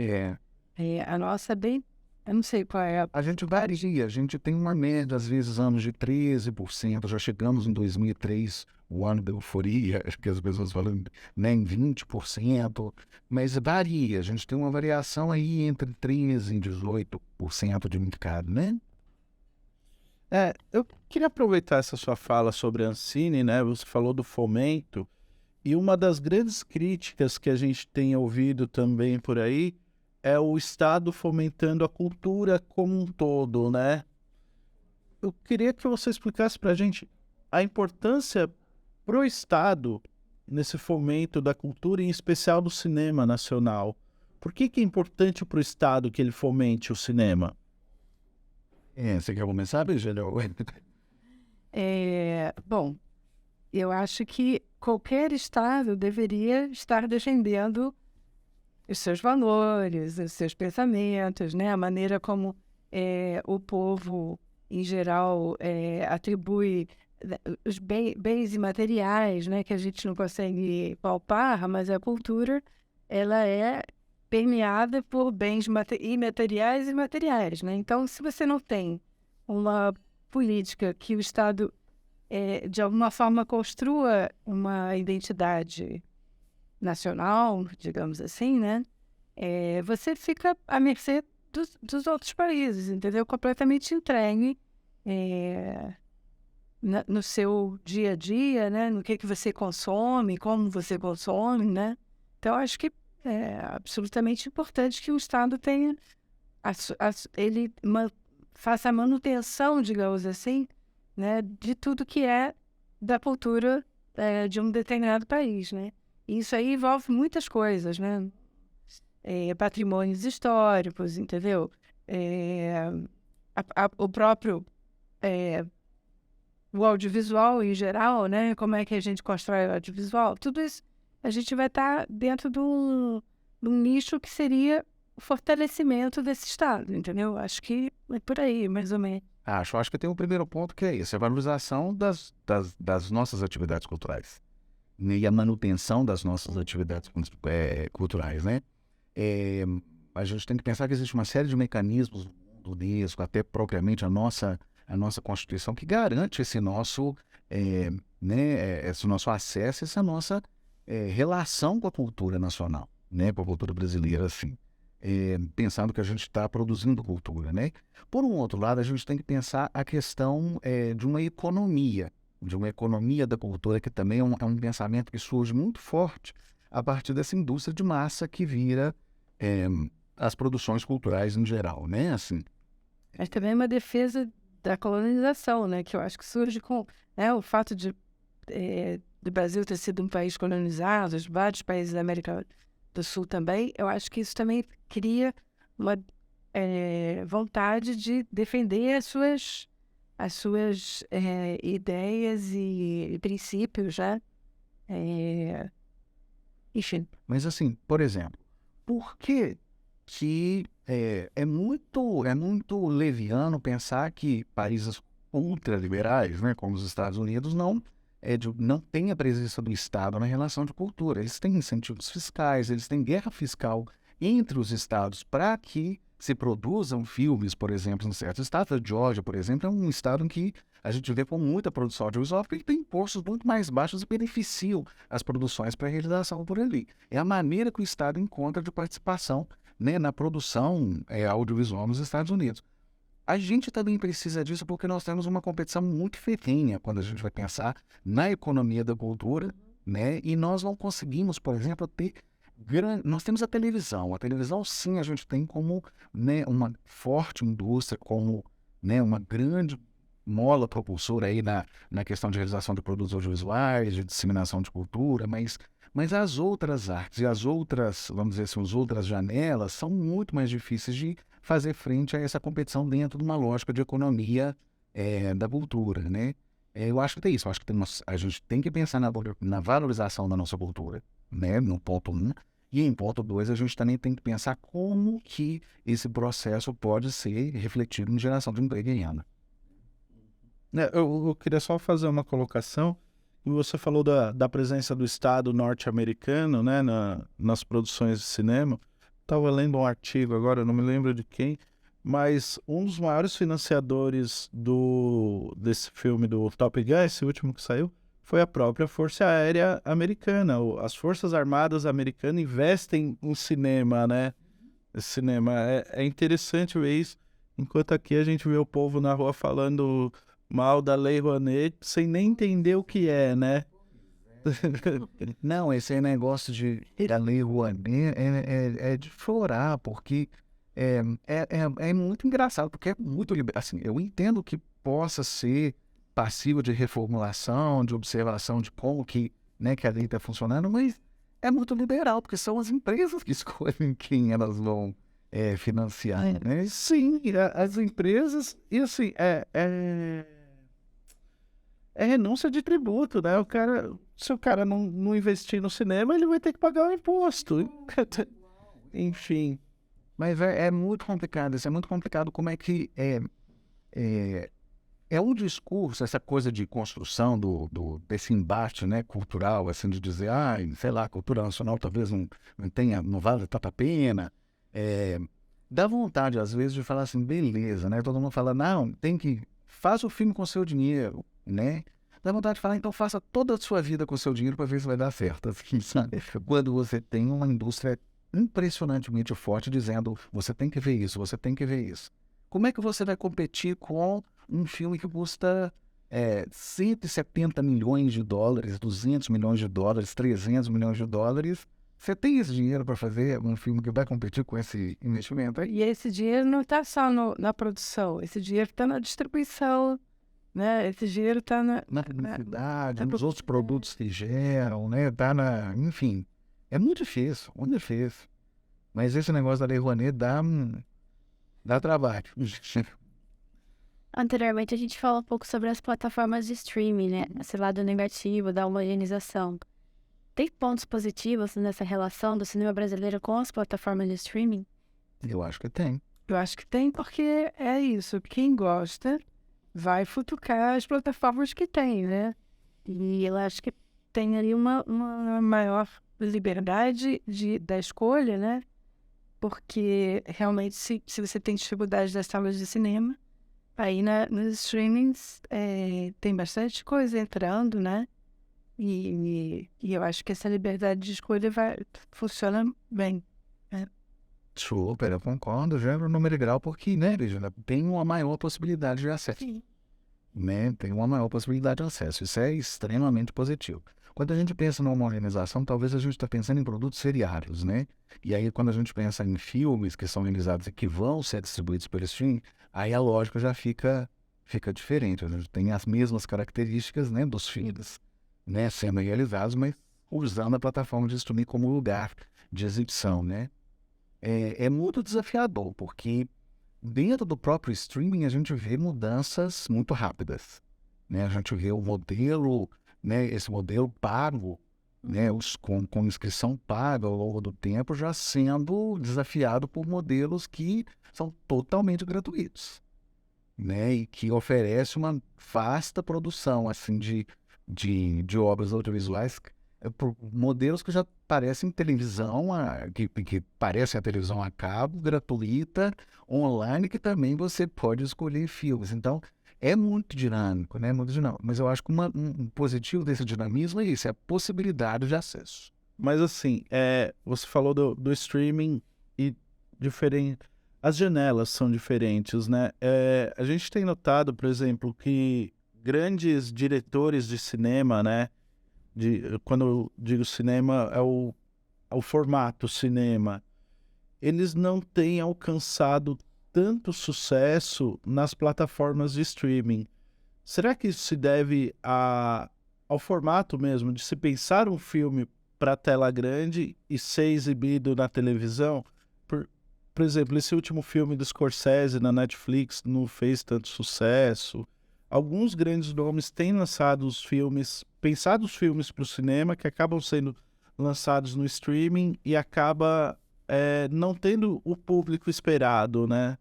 A nossa é bem... Eu não sei qual é a gente varia, a gente tem uma média, às vezes, anos de 13%, já chegamos em 2003, o ano da euforia, acho que as pessoas falam, né, em 20%, mas varia, a gente tem uma variação aí entre 13% e 18% de mercado, né? Eu queria aproveitar essa sua fala sobre a Ancine, né? Você falou do fomento, e uma das grandes críticas que a gente tem ouvido também por aí é o Estado fomentando a cultura como um todo, né? Eu queria que você explicasse para a gente a importância para o Estado nesse fomento da cultura, em especial do cinema nacional. Por que é importante para o Estado que ele fomente o cinema? Você quer começar, Virgínia? Bom, eu acho que qualquer Estado deveria estar defendendo os seus valores, os seus pensamentos, né? A maneira como o povo, em geral, atribui os bens imateriais, né? Que a gente não consegue palpar, mas a cultura, ela é permeada por bens imateriais e materiais, né? Então, se você não tem uma política que o Estado, de alguma forma, construa uma identidade nacional, digamos assim, né? Você fica à mercê dos outros países, entendeu? Completamente entregue no seu dia a dia, né? No que você consome, como você consome, né? Então, acho que é absolutamente importante que o Estado tenha, faça a manutenção, digamos assim, né? De tudo que é da cultura de um determinado país, né? Isso aí envolve muitas coisas, né? Patrimônios históricos, entendeu? O próprio o audiovisual em geral, né? Como é que a gente constrói o audiovisual? Tudo isso a gente vai estar dentro de um nicho que seria o fortalecimento desse Estado, entendeu? Acho que é por aí, mais ou menos. Acho que tem um primeiro ponto que é esse, a valorização das nossas atividades culturais, né, e a manutenção das nossas atividades culturais, né? A gente tem que pensar que existe uma série de mecanismos do Unesco, até propriamente a nossa Constituição, que garante esse nosso, né, esse nosso acesso, essa nossa relação com a cultura nacional, né, com a cultura brasileira, assim. Pensando que a gente está produzindo cultura, né? Por um outro lado, a gente tem que pensar a questão de uma economia da cultura, que também é um pensamento que surge muito forte a partir dessa indústria de massa que vira as produções culturais em geral, né? Assim, Mas também é uma defesa da colonização, né? Que eu acho que surge com, né, o fato de do Brasil ter sido um país colonizado, os vários países da América do Sul também. Eu acho que isso também cria uma vontade de defender as suas ideias e princípios, né? Enfim. mas assim, por exemplo, por que é muito leviano pensar que países ultraliberais, né, como os Estados Unidos, não têm a presença do Estado na relação de cultura. Eles têm incentivos fiscais, eles têm guerra fiscal entre os estados para que se produzam filmes, por exemplo, em certos estados. A Geórgia, por exemplo, é um estado em que a gente vê com muita produção audiovisual, porque ele tem impostos muito mais baixos e beneficiam as produções para a realização por ali. É a maneira que o Estado encontra de participação, né, na produção audiovisual nos Estados Unidos. A gente também precisa disso porque nós temos uma competição muito ferrenha quando a gente vai pensar na economia da cultura, né? E nós não conseguimos, por exemplo, nós temos a televisão. A televisão, sim, a gente tem como, né, uma forte indústria, como, né, uma grande mola propulsora aí na questão de realização de produtos audiovisuais, de disseminação de cultura, mas as outras artes e as outras, vamos dizer assim, as outras janelas são muito mais difíceis de fazer frente a essa competição dentro de uma lógica de economia da cultura, né? Eu acho que tem isso. Eu acho que a gente tem que pensar na valorização da nossa cultura, né? No ponto 1. E em ponto 2, a gente também tem que pensar como que esse processo pode ser refletido em geração de emprego em renda. Eu queria só fazer uma colocação. Você falou da presença do Estado norte-americano, né, nas produções de cinema. Estava lendo um artigo agora, eu não me lembro de quem, mas um dos maiores financiadores desse filme do Top Gun, esse último que saiu, foi a própria Força Aérea Americana. As Forças Armadas Americanas investem em cinema, né? Cinema. É interessante ver isso, enquanto aqui a gente vê o povo na rua falando mal da Lei Rouanet sem nem entender o que é, né? Não, esse negócio da Lei Rouanet é de chorar, porque é muito engraçado, porque é muito assim, eu entendo que possa ser passivo de reformulação, de observação de como que, né, que a lei está funcionando, mas é muito liberal, porque são as empresas que escolhem quem elas vão financiar, né? Sim, as empresas, e assim, é renúncia de tributo, né? Se o cara não investir no cinema, ele vai ter que pagar o imposto. Enfim. Mas é muito complicado, isso é muito complicado como é que é um discurso, essa coisa de construção desse embate, né, cultural, assim, de dizer, sei lá, a cultura nacional talvez não vale tanta pena. Dá vontade, às vezes, de falar assim, beleza, né? Todo mundo fala, não, faz o filme com seu dinheiro, né? Dá vontade de falar, então faça toda a sua vida com seu dinheiro para ver se vai dar certo, assim, sabe? Quando você tem uma indústria impressionantemente forte dizendo, você tem que ver isso, você tem que ver isso. Como é que você vai competir com um filme que custa 170 milhões de dólares, 200 milhões de dólares, 300 milhões de dólares? Você tem esse dinheiro para fazer um filme que vai competir com esse investimento? E esse dinheiro não está só na produção, esse dinheiro está na distribuição, né? Esse dinheiro está na publicidade, nos outros produtos que geram, né? Enfim, é muito difícil, muito difícil. Mas esse negócio da Lei Rouanet dá trabalho. Anteriormente a gente falou um pouco sobre as plataformas de streaming, né? Esse lado negativo da homogeneização. Tem pontos positivos nessa relação do cinema brasileiro com as plataformas de streaming? Eu acho que tem. Eu acho que tem, porque é isso. Quem gosta vai futucar as plataformas que tem, né? E eu acho que tem ali uma maior liberdade da escolha, né? Porque realmente, se você tem dificuldade das salas de cinema, aí nos streamings tem bastante coisa entrando, né? E eu acho que essa liberdade de escolha funciona bem. Super, eu concordo, já no número grau, porque, né, Regina, tem uma maior possibilidade de acesso. Sim. Né? Tem uma maior possibilidade de acesso. Isso é extremamente positivo. Quando a gente pensa numa organização, talvez a gente está pensando em produtos seriados, né? E aí, quando a gente pensa em filmes que são realizados e que vão ser distribuídos pelo streaming, aí a lógica já fica diferente. A gente tem as mesmas características, né, dos filmes, né, sendo realizados, mas usando a plataforma de streaming como lugar de exibição, né? É muito desafiador, porque dentro do próprio streaming a gente vê mudanças muito rápidas, né? A gente vê o modelo, né, esse modelo pago, né, com inscrição paga ao longo do tempo já sendo desafiado por modelos que são totalmente gratuitos, né? E que oferece uma vasta produção assim de obras audiovisuais por modelos que já parecem televisão, que parecem a televisão a cabo, gratuita, online, que também você pode escolher filmes. Então, é muito dinâmico, né? Muito dinâmico. Mas eu acho que um positivo desse dinamismo é isso, é a possibilidade de acesso. Mas assim, você falou do streaming e as janelas são diferentes, né? A gente tem notado, por exemplo, que grandes diretores de cinema, né? Quando eu digo cinema, é o formato cinema. Eles não têm alcançado tanto sucesso nas plataformas de streaming. Será que isso se deve ao formato mesmo, de se pensar um filme para tela grande e ser exibido na televisão? Por exemplo, esse último filme do Scorsese na Netflix não fez tanto sucesso. Alguns grandes nomes têm lançado pensado os filmes para o cinema, que acabam sendo lançados no streaming e acaba não tendo o público esperado, né?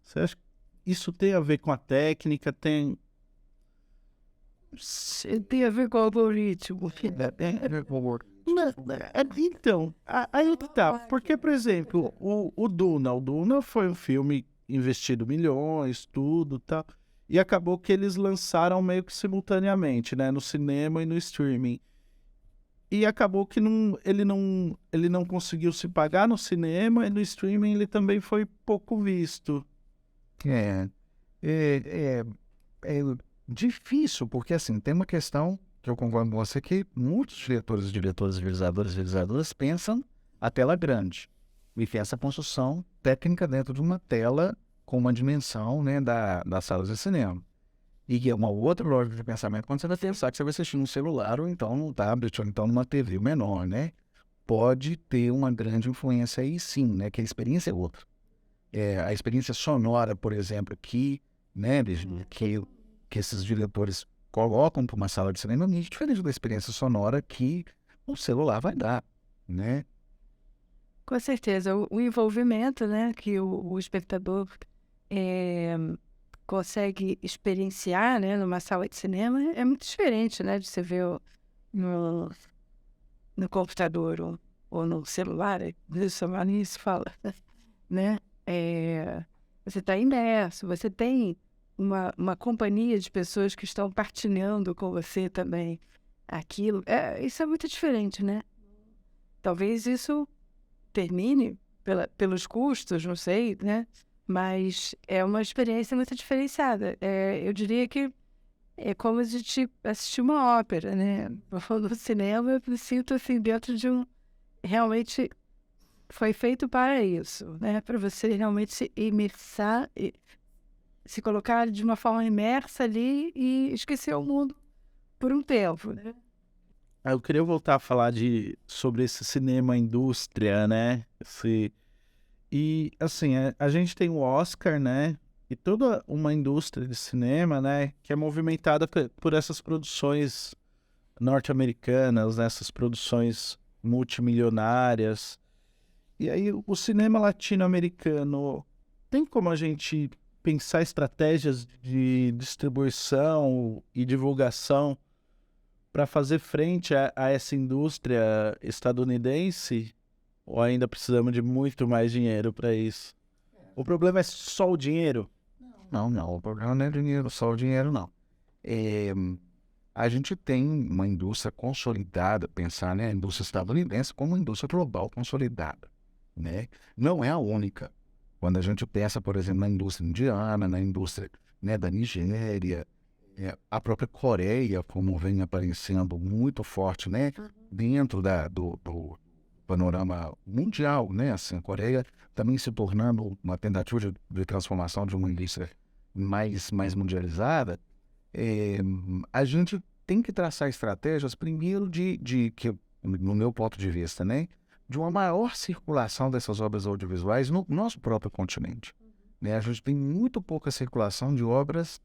Você acha que isso tem a ver com a técnica? Tem a ver com o algoritmo. Então, aí que tá. Porque, por exemplo, o Duna foi um filme investido milhões, tudo, tal. E acabou que eles lançaram meio que simultaneamente, né? No cinema e no streaming. E acabou que ele não conseguiu se pagar no cinema e no streaming ele também foi pouco visto. É difícil, porque assim, tem uma questão que eu concordo com você, que muitos diretores, realizadoras pensam a tela grande. E tem essa construção técnica dentro de uma tela com uma dimensão, né, das salas de cinema. E é uma outra lógica de pensamento quando você vai pensar que você vai assistir num celular, ou então num tablet, ou então numa TV menor, né? Pode ter uma grande influência aí sim, né? Que a experiência é outra. A experiência sonora, por exemplo, né, que esses diretores colocam para uma sala de cinema é muito diferente da experiência sonora que o celular vai dar, né? Com certeza. O envolvimento, né, que o espectador consegue experienciar, né, numa sala de cinema é muito diferente, né, de você ver no computador ou no celular, nem se fala, né? Você está imerso, você tem uma companhia de pessoas que estão partilhando com você também aquilo. Isso é muito diferente, né? Talvez isso termine pelos custos, não sei, né? Mas é uma experiência muito diferenciada. Eu diria que é como a gente assistir uma ópera, né? No cinema eu me sinto assim dentro de realmente foi feito para isso, né? Para você realmente se imersar, se colocar de uma forma imersa ali e esquecer o mundo por um tempo, né? Eu queria voltar a falar sobre esse cinema indústria, né? E, assim, a gente tem o Oscar, né? e toda uma indústria de cinema, né, que é movimentada por essas produções norte-americanas, né, essas produções multimilionárias. E aí o cinema latino-americano, tem como a gente pensar estratégias de distribuição e divulgação para fazer frente a essa indústria estadunidense? Ou ainda precisamos de muito mais dinheiro para isso? O problema é só o dinheiro? Não, o problema não é dinheiro, só o dinheiro não. É, a gente tem uma indústria consolidada, pensar, né, a indústria estadunidense como uma indústria global consolidada, né? Não é a única. Quando a gente pensa, por exemplo, na indústria indiana, na indústria, né, da Nigéria, a própria Coreia, como vem aparecendo muito forte, né, dentro do panorama mundial, né, assim, a Coreia também se tornando uma tentativa de transformação de uma indústria mais mundializada. A gente tem que traçar estratégias, primeiro, que, no meu ponto de vista, né, de uma maior circulação dessas obras audiovisuais no nosso próprio continente. Né? A gente tem muito pouca circulação de obras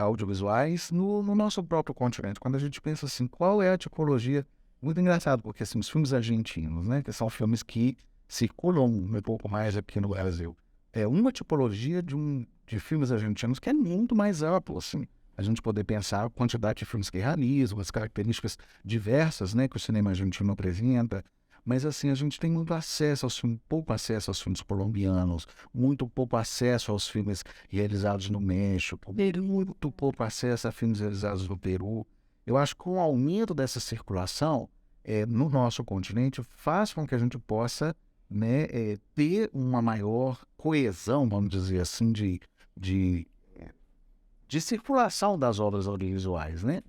audiovisuais no nosso próprio continente. Quando a gente pensa assim, qual é a tipologia? Muito engraçado, porque assim, os filmes argentinos, né, que são filmes que circulam um pouco mais aqui no Brasil, é uma tipologia de filmes argentinos que é muito mais amplo, assim. A gente poder pensar a quantidade de filmes que realizam, as características diversas, né, que o cinema argentino apresenta. Mas assim, a gente tem muito acesso aos filmes, pouco acesso aos filmes colombianos, muito pouco acesso aos filmes realizados no México, muito pouco acesso a filmes realizados no Peru. Eu acho que com o aumento dessa circulação no nosso continente faz com que a gente possa, né, ter uma maior coesão, vamos dizer assim, de circulação das obras audiovisuais, né?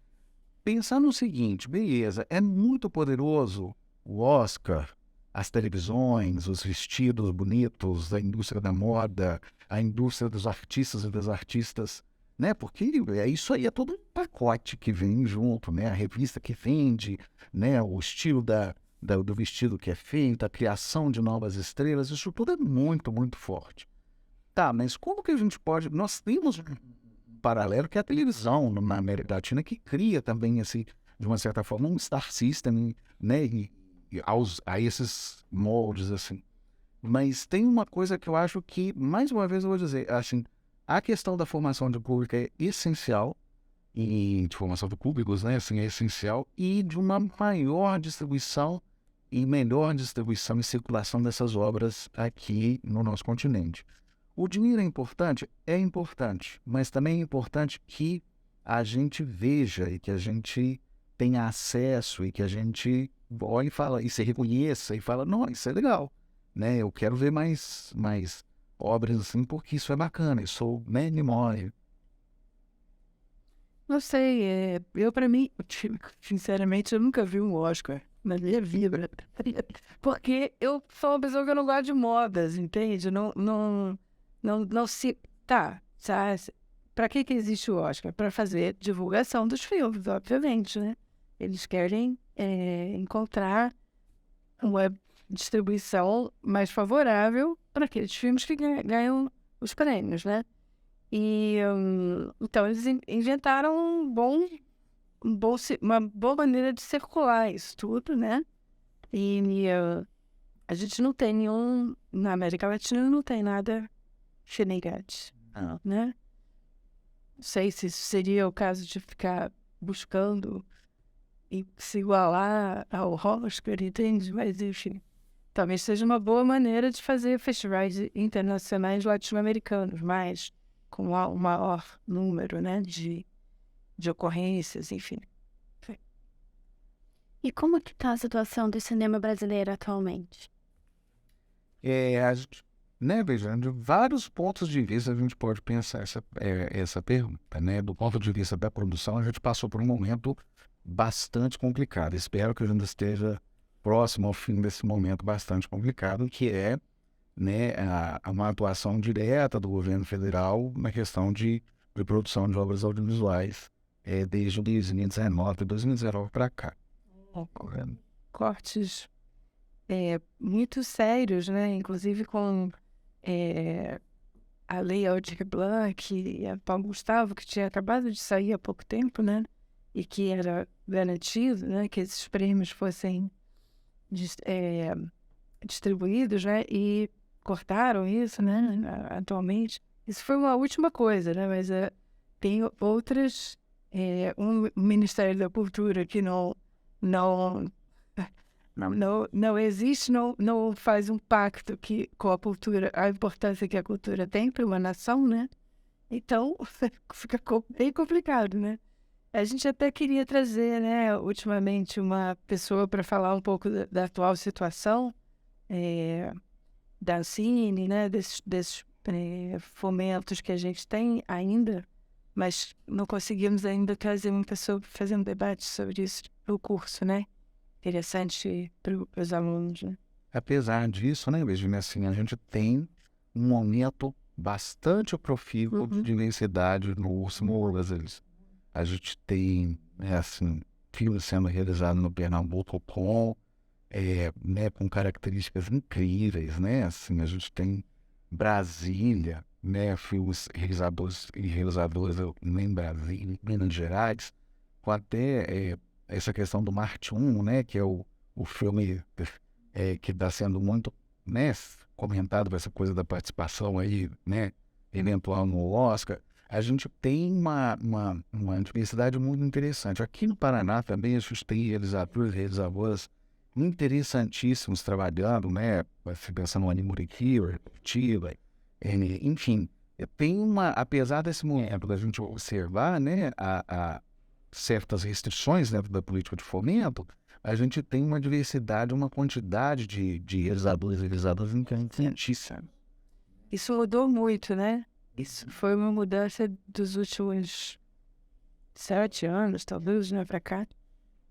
Pensar no seguinte, beleza, é muito poderoso o Oscar, as televisões, os vestidos bonitos, a indústria da moda, a indústria dos artistas e das artistas, né? Porque isso aí é todo um pacote que vem junto, né? A revista que vende, né? O estilo do vestido que é feito, a criação de novas estrelas, isso tudo é muito, muito forte. Tá, mas como que a gente pode... Nós temos um paralelo que é a televisão na América Latina, que cria também, de uma certa forma, um star system, né? A esses moldes, assim. Mas tem uma coisa que eu acho que, mais uma vez eu vou dizer, assim, a questão da formação de público é essencial, e de formação de públicos, né, assim, é essencial, e de uma maior distribuição e melhor distribuição e circulação dessas obras aqui no nosso continente. O dinheiro é importante, mas também é importante que a gente veja e que a gente tenha acesso e que a gente olhe e fala, e se reconheça e fala, não, isso é legal, né? Eu quero ver mais obras assim, porque isso é bacana, isso, né, me move. Não sei, eu para mim, sinceramente, eu nunca vi um Oscar na minha vida. Porque eu sou uma pessoa que eu não gosto de modas, entende? Não se... Tá, sabe? Para que existe o Oscar? Para fazer divulgação dos filmes, obviamente, né? Eles querem encontrar uma distribuição mais favorável para aqueles filmes que ganham os prêmios, né? E então eles inventaram uma boa maneira de circular isso tudo, né? E a gente não tem na América Latina não tem nada semelhante, né? Não sei se isso seria o caso de ficar buscando e se igualar ao Oscar, entende? Mas, enfim, talvez seja uma boa maneira de fazer festivais internacionais latino-americanos, mas com um maior número, né, de ocorrências, enfim. E como que está a situação do cinema brasileiro atualmente? Né, veja, de vários pontos de vista a gente pode pensar essa pergunta, né? Do ponto de vista da produção, a gente passou por um momento bastante complicado. Espero que a gente esteja próximo ao fim desse momento bastante complicado, que é, né, uma atuação direta do governo federal na questão de produção de obras audiovisuais desde 2019 para cá. Cortes muito sérios, né? Inclusive com a Lei Aldir Blanc e a Paulo Gustavo, que tinha acabado de sair há pouco tempo, né? E que era garantido, né, que esses prêmios fossem distribuídos, né? E cortaram isso, né? Atualmente. Isso foi uma última coisa, né? Mas tem outras... um Ministério da Cultura que não existe, não faz um pacto com a cultura, a importância que a cultura tem para uma nação, né? Então, fica bem complicado, né? A gente até queria trazer, né, ultimamente, uma pessoa para falar um pouco da atual situação da Ancine, né, desses fomentos que a gente tem ainda, mas não conseguimos ainda trazer uma pessoa para fazer um debate sobre isso no curso, né? Interessante para os alunos, né? Apesar disso, né, Virginia, assim, a gente tem um aumento bastante profícuo de diversidade no urso brasileiro. A gente tem, assim, filmes sendo realizados no Pernambuco com características incríveis, né? Assim, a gente tem Brasília, né? Filmes realizadores e realizadoras em Brasília, em Minas Gerais, com até essa questão do Marte 1, né? Que é o filme que está sendo muito, né, comentado, essa coisa da participação aí, né? Eventual no Oscar. A gente tem uma diversidade muito interessante. Aqui no Paraná também a gente tem realizadores e realizadoras interessantíssimos trabalhando, né? Pensando no Ani Muriqui, Tila, enfim. Tem apesar desse momento da gente observar, né, a certas restrições dentro da política de fomento, a gente tem uma diversidade, uma quantidade de realizadores e realizadoras interessantíssima. Isso mudou muito, né? Isso foi uma mudança dos últimos 7 anos, talvez, né, para cá,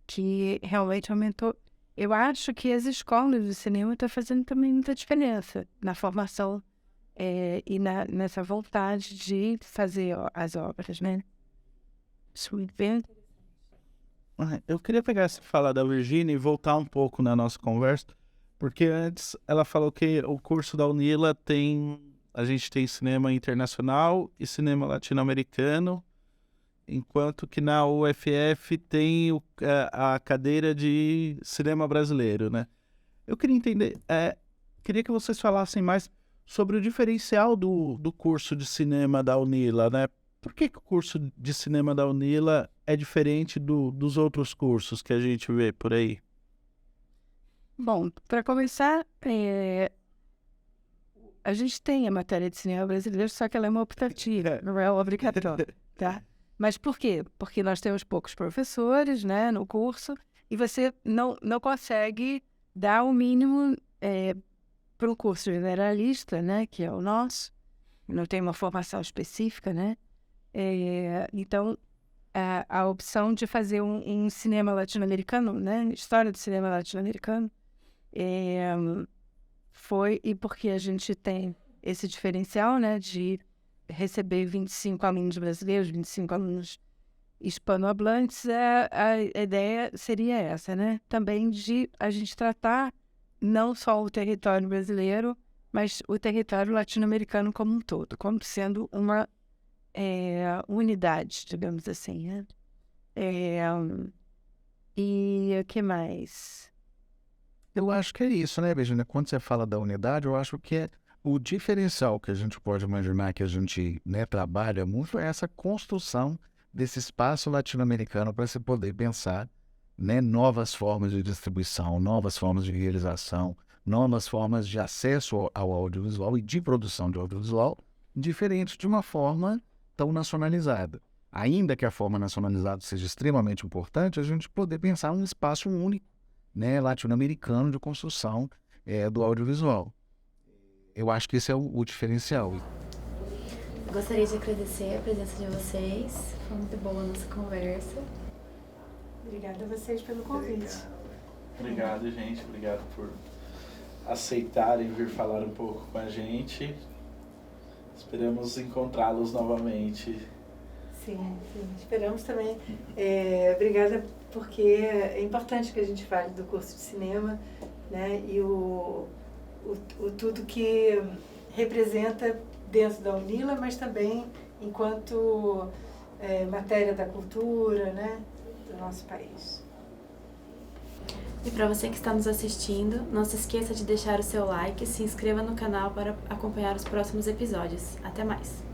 que realmente aumentou. Eu acho que as escolas de cinema estão fazendo também muita diferença na formação e nessa vontade de fazer as obras, né? Isso é bem... Eu queria pegar essa fala da Virginia e voltar um pouco na nossa conversa, porque antes ela falou que o curso da UNILA a gente tem cinema internacional e cinema latino-americano, enquanto que na UFF tem a cadeira de cinema brasileiro, né? Eu queria entender, queria que vocês falassem mais sobre o diferencial do curso de cinema da UNILA, né? Por que o curso de cinema da UNILA é diferente dos outros cursos que a gente vê por aí? Bom, para começar, a gente tem a matéria de cinema brasileiro, só que ela é uma optativa, não é obrigatória, tá? Mas por quê? Porque nós temos poucos professores, né, no curso, e você não consegue dar o mínimo para um curso generalista, né, que é o nosso, não tem uma formação específica, né? Então, a opção de fazer um cinema latino-americano, né, história do cinema latino-americano, foi, e porque a gente tem esse diferencial, né, de receber 25 alunos brasileiros, 25 alunos hispanohablantes, a ideia seria essa, né? Também de a gente tratar não só o território brasileiro, mas o território latino-americano como um todo, como sendo uma unidade, digamos assim, né? E o que mais? Eu acho que é isso, né, Virginia? Quando você fala da unidade, eu acho que é o diferencial que a gente pode imaginar que a gente, né, trabalha muito é essa construção desse espaço latino-americano para se poder pensar, né, novas formas de distribuição, novas formas de realização, novas formas de acesso ao audiovisual e de produção de audiovisual, diferentes de uma forma tão nacionalizada. Ainda que a forma nacionalizada seja extremamente importante, a gente poder pensar um espaço único, né, latino-americano de construção do audiovisual. Eu acho que esse é o diferencial. Gostaria de agradecer a presença de vocês. Foi muito boa a nossa conversa. Obrigada a vocês pelo convite. Obrigado, gente. Obrigado por aceitarem vir falar um pouco com a gente. Esperamos encontrá-los novamente. Sim, esperamos também. Obrigada, porque é importante que a gente fale do curso de cinema, né, e o tudo que representa dentro da UNILA, mas também enquanto matéria da cultura, né, do nosso país. E para você que está nos assistindo, não se esqueça de deixar o seu like e se inscreva no canal para acompanhar os próximos episódios. Até mais!